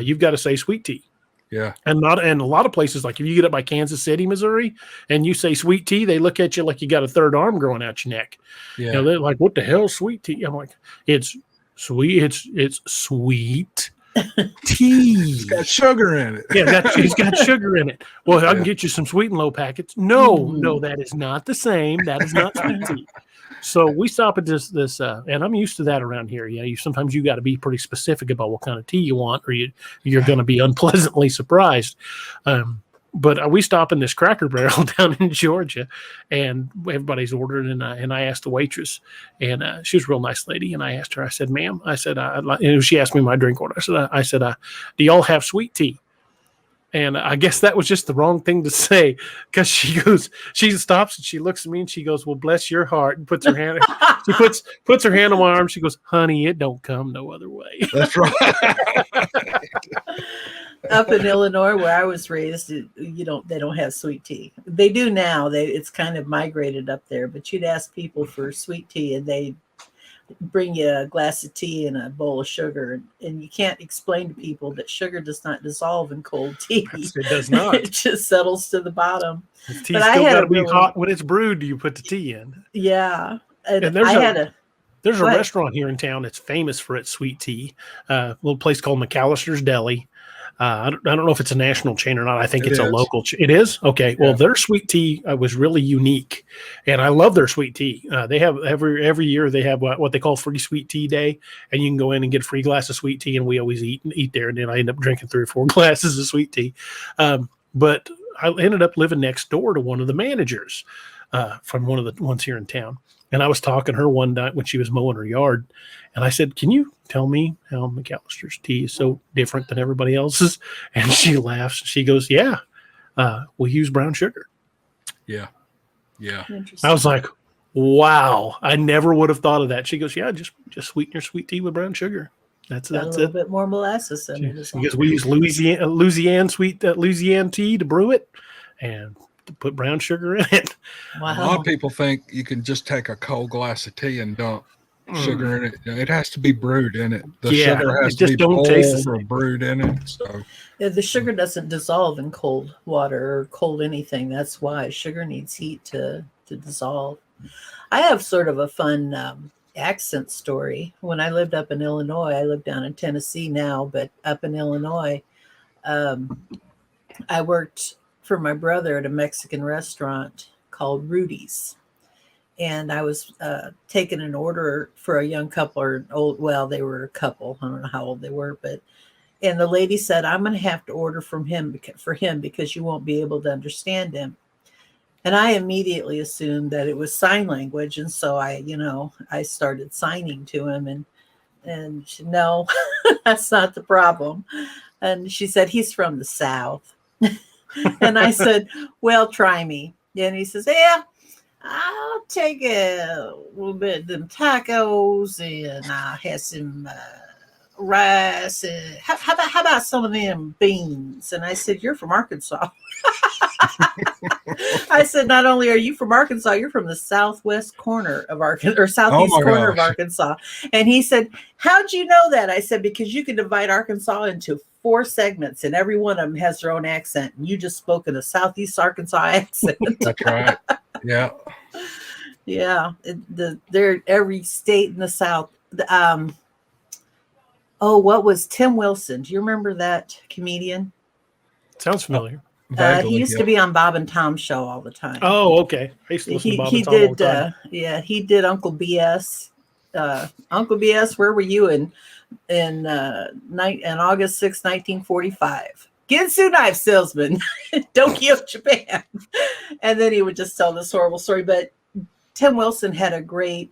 Speaker 2: You've got to say sweet tea.
Speaker 1: Yeah.
Speaker 2: And a lot of places, like if you get up by Kansas City, Missouri, and you say sweet tea, they look at you like you got a third arm growing out your neck.
Speaker 1: Yeah.
Speaker 2: You know, they're like, what the hell is sweet tea? I'm like, it's sweet. It's sweet tea.
Speaker 1: It's got sugar in it.
Speaker 2: Yeah, it's got sugar in it. Well, I can get you some Sweet and Low packets. No, that is not the same. That is not sweet tea. So we stop at this, and I'm used to that around here. Yeah, sometimes you got to be pretty specific about what kind of tea you want, or you're going to be unpleasantly surprised. But we stop in this Cracker Barrel down in Georgia, and everybody's ordering. And I asked the waitress, and she was a real nice lady. And I asked her, I said, "Ma'am," I said, and she asked me my drink order. I said, "Do y'all have sweet tea?" And I guess that was just the wrong thing to say, because she stops and she looks at me and she goes, "Well, bless your heart," and puts her hand. She puts her hand on my arm. She goes, "Honey, it don't come no other way."
Speaker 1: That's right.
Speaker 3: Up in Illinois, where I was raised, they don't have sweet tea. They do now. It's kind of migrated up there. But you'd ask people for sweet tea, and they bring you a glass of tea and a bowl of sugar, and you can't explain to people that sugar does not dissolve in cold tea.
Speaker 2: It does not.
Speaker 3: It just settles to the bottom.
Speaker 2: The tea's still got to be hot when it's brewed. Do you put the tea in?
Speaker 3: Yeah,
Speaker 2: and there's a restaurant here in town that's famous for its sweet tea. A little place called McAllister's Deli. I don't know if it's a national chain or not. I think it's a local chain. It is? Okay. Yeah. Well, their sweet tea was really unique, and I love their sweet tea. They have every year they have what they call Free Sweet Tea Day, and you can go in and get a free glass of sweet tea, and we always eat there, and then I end up drinking 3 or 4 glasses of sweet tea. But I ended up living next door to one of the managers from one of the ones here in town. And I was talking to her one night when she was mowing her yard. And I said, "Can you tell me how McAllister's tea is so different than everybody else's?" And she laughs. She goes, "Yeah, we use brown sugar."
Speaker 1: Yeah. Yeah.
Speaker 2: I was like, wow, I never would have thought of that. She goes, "Yeah, just sweeten your sweet tea with brown sugar. That's
Speaker 3: a little bit more molasses in it.
Speaker 2: Because we use Louisiana tea to brew it, and to put brown sugar in it."
Speaker 3: Wow.
Speaker 1: A lot of people think you can just take a cold glass of tea and dump sugar in it. It has to be brewed in it. The sugar has to be boiled or brewed in it. So
Speaker 3: the sugar doesn't dissolve in cold water or cold anything. That's why sugar needs heat to dissolve. I have sort of a fun accent story. When I lived up in Illinois, I live down in Tennessee now, but up in Illinois, I worked for my brother at a Mexican restaurant called Rudy's. And I was taking an order for a young couple, they were a couple. I don't know how old they were, and the lady said, "I'm going to have to order for him because you won't be able to understand him." And I immediately assumed that it was sign language. And so I started signing to him, and she, "No, that's not the problem." And she said, "He's from the South." And I said, "Well, try me." And he says, "Yeah, I'll take a little bit of them tacos, and I'll have some rice. And how about some of them beans?" And I said, "You're from Arkansas." I said, "Not only are you from Arkansas, you're from the southwest corner of Arkansas, or southeast corner of Arkansas." And he said, "How'd you know that?" I said, "Because you can divide Arkansas into 4 segments, and every one of them has their own accent. And you just spoke in a southeast Arkansas accent."
Speaker 1: That's right. Yeah.
Speaker 3: Yeah. They're every state in the South. What was Tim Wilson? Do you remember that comedian?
Speaker 2: Sounds familiar.
Speaker 3: He used to be on Bob and Tom's show all the time.
Speaker 2: Oh, okay. I used to listen to Bob and Tom all the time.
Speaker 3: He did Uncle BS. Uncle BS, where were you in August 6, 1945? Ginsu knife salesman, Tokyo, Japan. And then he would just tell this horrible story. But Tim Wilson had a great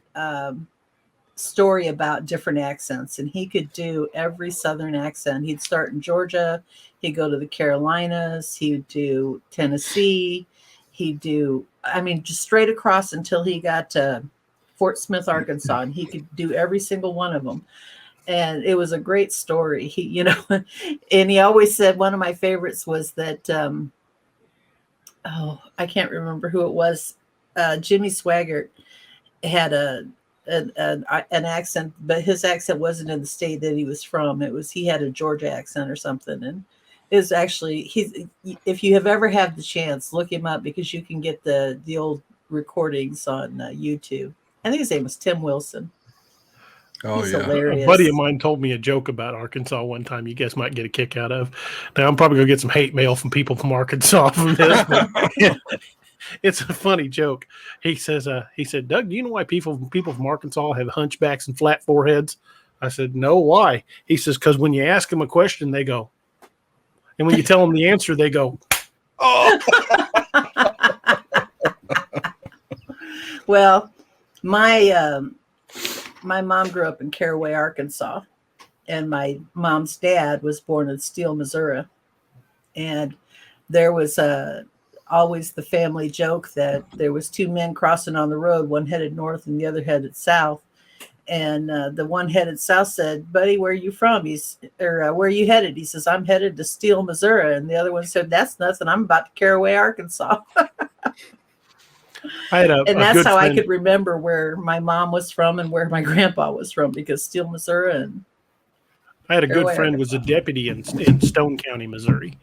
Speaker 3: story about different accents, and he could do every Southern accent. He'd start in Georgia, he'd go to the Carolinas, he'd do Tennessee, just straight across until he got to Fort Smith, Arkansas, and he could do every single one of them. And it was a great story. He, you know, and he always said one of my favorites was that, I can't remember who it was. Jimmy Swaggart had an accent, but his accent wasn't in the state that he was from. He had a Georgia accent or something. And it was actually, if you have ever had the chance, look him up, because you can get the old recordings on YouTube. I think his name was Tim Wilson.
Speaker 1: Oh,
Speaker 3: He's
Speaker 1: yeah.
Speaker 3: hilarious.
Speaker 2: A buddy of mine told me a joke about Arkansas one time you guys might get a kick out of. Now, I'm probably going to get some hate mail from people from Arkansas from this. But it's a funny joke. He said, Doug, do you know why people from Arkansas have hunchbacks and flat foreheads? I said, no, why? He says, because when you ask them a question, they go. And when you tell them the answer, they go, oh.
Speaker 3: Well, my mom grew up in Caraway, Arkansas, and my mom's dad was born in Steele, Missouri. And there was always the family joke that there was two men crossing on the road, one headed north and the other headed south. And the one headed south said, "Buddy, where are you from?" Where are you headed? He says, "I'm headed to Steele, Missouri." And the other one said, "That's nothing. I'm about to Caraway, Arkansas." And that's how I could remember where my mom was from and where my grandpa was from, because Steele, Missouri. And
Speaker 2: I had a good friend who was a deputy in Stone County, Missouri,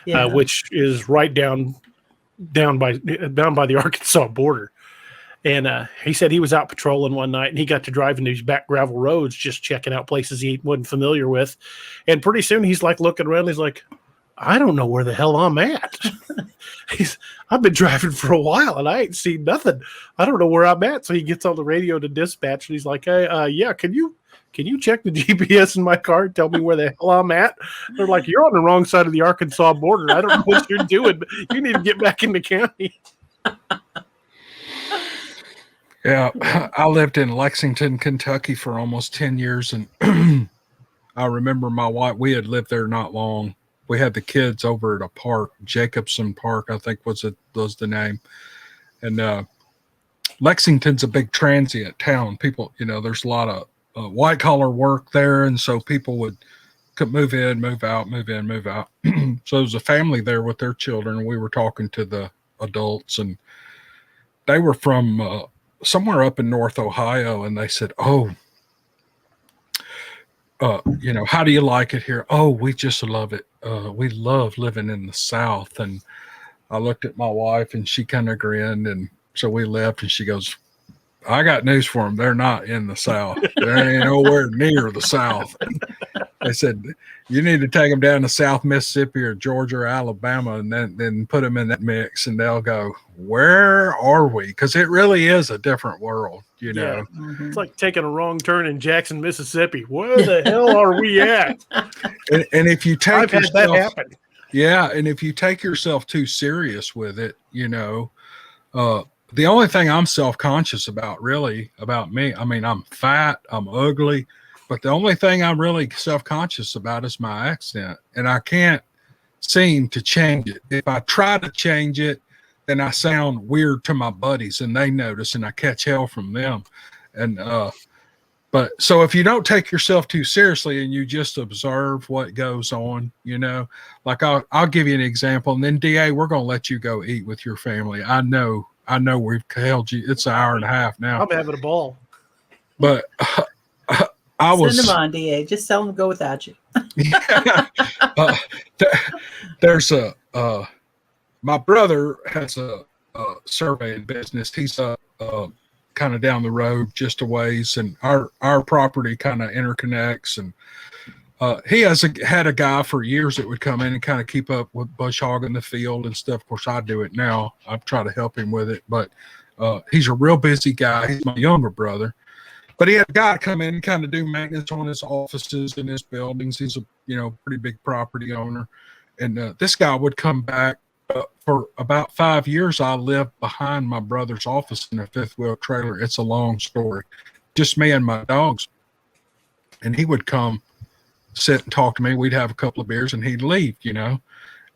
Speaker 2: which is right down by the Arkansas border. And he said he was out patrolling one night, and he got to driving these back gravel roads, just checking out places he wasn't familiar with. And pretty soon he's like looking around. He's like, I don't know where the hell I'm at. I've been driving for a while and I ain't seen nothing. I don't know where I'm at. So he gets on the radio to dispatch, and he's like, "Hey, yeah, can you check the GPS in my car and tell me where the hell I'm at?" They're like, "You're on the wrong side of the Arkansas border. I don't know what you're doing, but you need to get back in the county."
Speaker 1: Yeah, I lived in Lexington, Kentucky for almost 10 years. And I remember my wife, we had lived there not long. We had the kids over at a park, Jacobson Park, I think was the name. And Lexington's a big transient town. People, there's a lot of white collar work there. And so people could move in, move out, move in, move out. So there was a family there with their children. We were talking to the adults, and they were from somewhere up in North Ohio. And they said, how do you like it here? Oh, we just love it. We love living in the South. And I looked at my wife, and she kind of grinned. And so we left, and she goes, "I got news for them. They're not in the South. They ain't nowhere near the South." They said, "You need to take them down to South Mississippi or Georgia or Alabama, and then put them in that mix." And they'll go, "Where are we?" Because it really is a different world,
Speaker 2: Yeah. Mm-hmm. It's like taking a wrong turn in Jackson, Mississippi. Where the hell are we at?
Speaker 1: And if you take
Speaker 2: I've had that happen.
Speaker 1: Yeah, and if you take yourself too serious with it, the only thing I'm self-conscious about, really, about me, I mean, I'm fat, I'm ugly, but the only thing I'm really self-conscious about is my accent, and I can't seem to change it. If I try to change it, then I sound weird to my buddies, and they notice, and I catch hell from them. And but so if you don't take yourself too seriously and you just observe what goes on, like I'll give you an example, and then D.A., we're going to let you go eat with your family. I know we've held you. It's an hour and a half now.
Speaker 2: I'm having a ball.
Speaker 1: But
Speaker 3: Send them on, D.A. Just tell them to go without you.
Speaker 1: There's my brother has a surveying business. He's kind of down the road just a ways, and our property kind of interconnects. And he had a guy for years that would come in and kind of keep up with bush hogging the field and stuff. Of course, I do it now. I try to help him with it, but he's a real busy guy. He's my younger brother, but he had a guy come in and kind of do maintenance on his offices and his buildings. He's a pretty big property owner, and this guy would come back. For about 5 years, I lived behind my brother's office in a fifth wheel trailer. It's a long story, just me and my dogs. And he would come sit and talk to me. We'd have a couple of beers and he'd leave,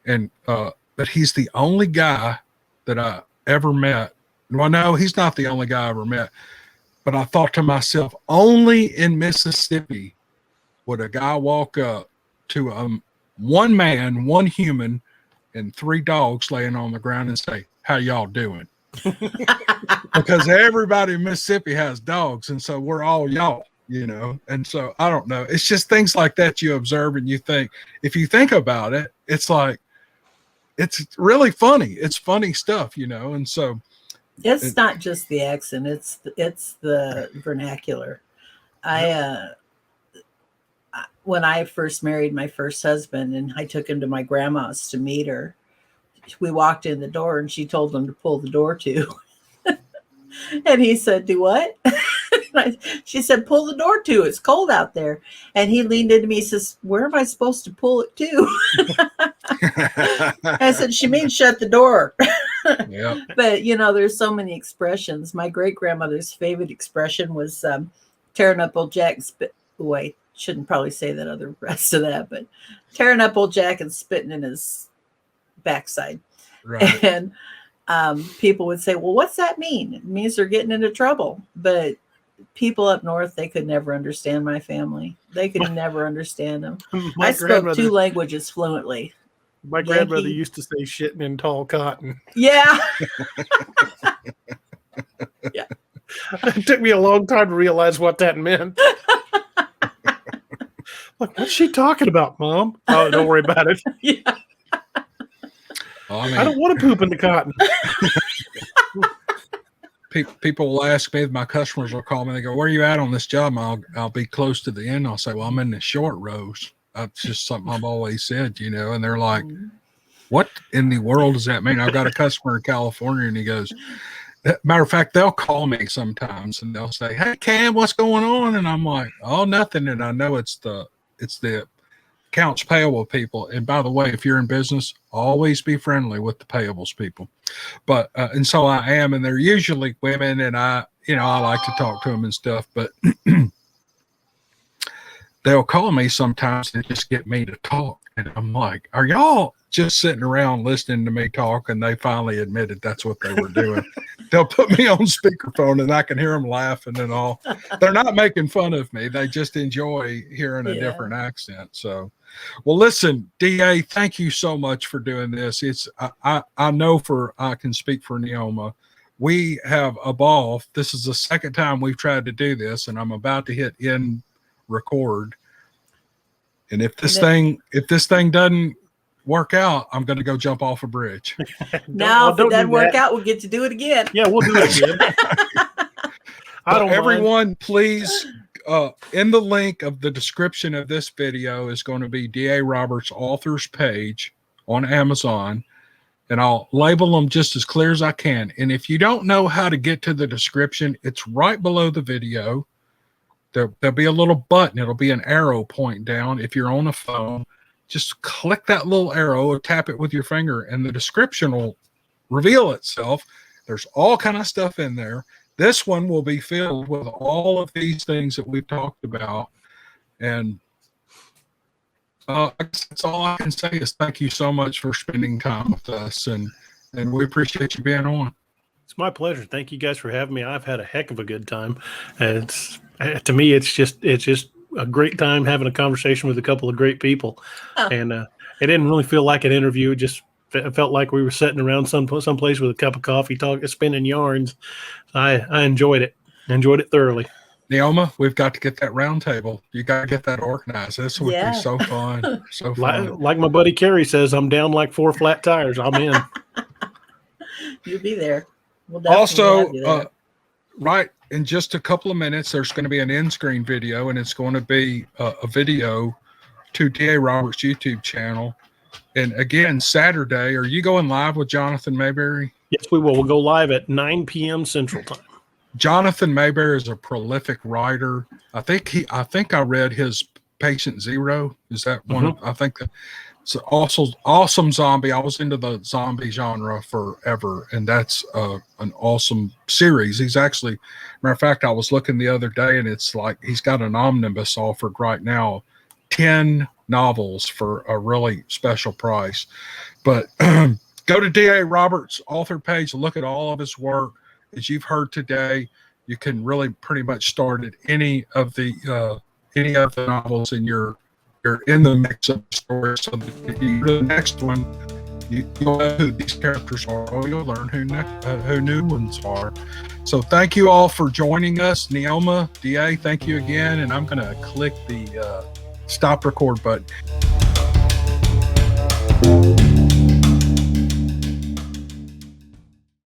Speaker 1: and but he's the only guy that I ever met. Well, no, he's not the only guy I ever met, but I thought to myself, only in Mississippi would a guy walk up to one man, one human, and 3 dogs laying on the ground and say, "How y'all doing?" Because everybody in Mississippi has dogs, and so we're all y'all, you know. And so I don't know. It's just things like that you observe and you think. If you think about it, it's like it's really funny. It's funny stuff, you know. And so
Speaker 3: it's not just the accent; it's the vernacular. When I first married my first husband, and I took him to my grandma's to meet her, we walked in the door, and she told him to pull the door to. And he said, "Do what?" She said, "Pull the door to. It's cold out there." And he leaned into me and says, "Where am I supposed to pull it to?" I said, "She means shut the door."
Speaker 1: Yeah.
Speaker 3: But, you know, there's so many expressions. My great-grandmother's favorite expression was tearing up old Jack and spit away. Shouldn't probably say that other rest of that, but tearing up old Jack and spitting in his backside.
Speaker 1: Right.
Speaker 3: And people would say, "Well, what's that mean?" It means they're getting into trouble. But people up north, they could never understand my family. They could never understand them. I spoke 2 languages fluently.
Speaker 2: My grandmother used to say shitting in tall cotton.
Speaker 3: Yeah. Yeah.
Speaker 2: It took me a long time to realize what that meant. Like, what's she talking about, Mom? Oh, don't worry about it.
Speaker 3: Yeah.
Speaker 2: I don't want to poop in the cotton.
Speaker 1: People will ask me, my customers will call me, they go, "Where are you at on this job?" I'll be close to the end. I'll say, "Well, I'm in the short rows." That's just something I've always said, you know. And they're like, "What in the world does that mean?" I've got a customer in California, and he goes, matter of fact, they'll call me sometimes and they'll say, "Hey, Cam, what's going on?" And I'm like, "Oh, nothing." And I know it's the accounts payable people. And by the way, if you're in business, always be friendly with the payables people. But and so I am, and they're usually women, and I like to talk to them and stuff. But they'll call me sometimes and just get me to talk, and I'm like, "Are y'all just sitting around listening to me talk?" And they finally admitted that's what they were doing. They'll put me on speakerphone, and I can hear them laughing and all. They're not making fun of me. They just enjoy hearing a different accent. So, well, listen, DA, thank you so much for doing this. It's I know I can speak for Neoma. We have a ball. This is the second time we've tried to do this, and I'm about to hit end record. And if this thing doesn't work out, I'm going to go jump off a bridge.
Speaker 3: Now, if it doesn't work out, we'll get to do it again.
Speaker 2: Yeah, we'll do it again.
Speaker 1: Everyone, please, in the link of the description of this video is going to be D.A. Roberts' author's page on Amazon, and I'll label them just as clear as I can. And if you don't know how to get to the description, it's right below the video. There'll be a little button. It'll be an arrow pointing down. If you're on a phone, just click that little arrow or tap it with your finger, and the description will reveal itself. There's all kind of stuff in there. This one will be filled with all of these things that we've talked about. And I guess that's all I can say is thank you so much for spending time with us, and we appreciate you being on.
Speaker 2: It's my pleasure. Thank you guys for having me. I've had a heck of a good time. To me, it's just a great time having a conversation with a couple of great people. Oh. And it didn't really feel like an interview. It just felt like we were sitting around someplace with a cup of coffee, spinning yarns. I enjoyed it. Enjoyed it thoroughly.
Speaker 1: Neoma, we've got to get that round table. You got to get that organized. This would be so fun. So fun.
Speaker 2: Like my buddy Kerry says, I'm down like 4 flat tires. I'm in.
Speaker 3: You'll be there. We'll
Speaker 1: also, right in just a couple of minutes, there's going to be an end screen video, and it's going to be a video to D.A. Roberts' YouTube channel. And again, Saturday, are you going live with Jonathan Mayberry?
Speaker 2: Yes, we will. We'll go live at 9 p.m. Central Time. Jonathan
Speaker 1: Mayberry is a prolific writer. I think I read his Patient Zero. Is that one?
Speaker 2: Mm-hmm.
Speaker 1: I think that it's also awesome zombie. I was into the zombie genre forever, and that's an awesome series. He's actually, matter of fact, I was looking the other day, and it's like he's got an omnibus offered right now, 10 novels for a really special price. But go to D.A. Roberts' author page, look at all of his work. As you've heard today, you can really pretty much start at any of the any of the novels and you're in the mix of the story, so that if you go to the next one, you'll know who these characters are, or you'll learn who new ones are. So thank you all for joining us. Neoma, DA, thank you again, and I'm going to click the stop record button.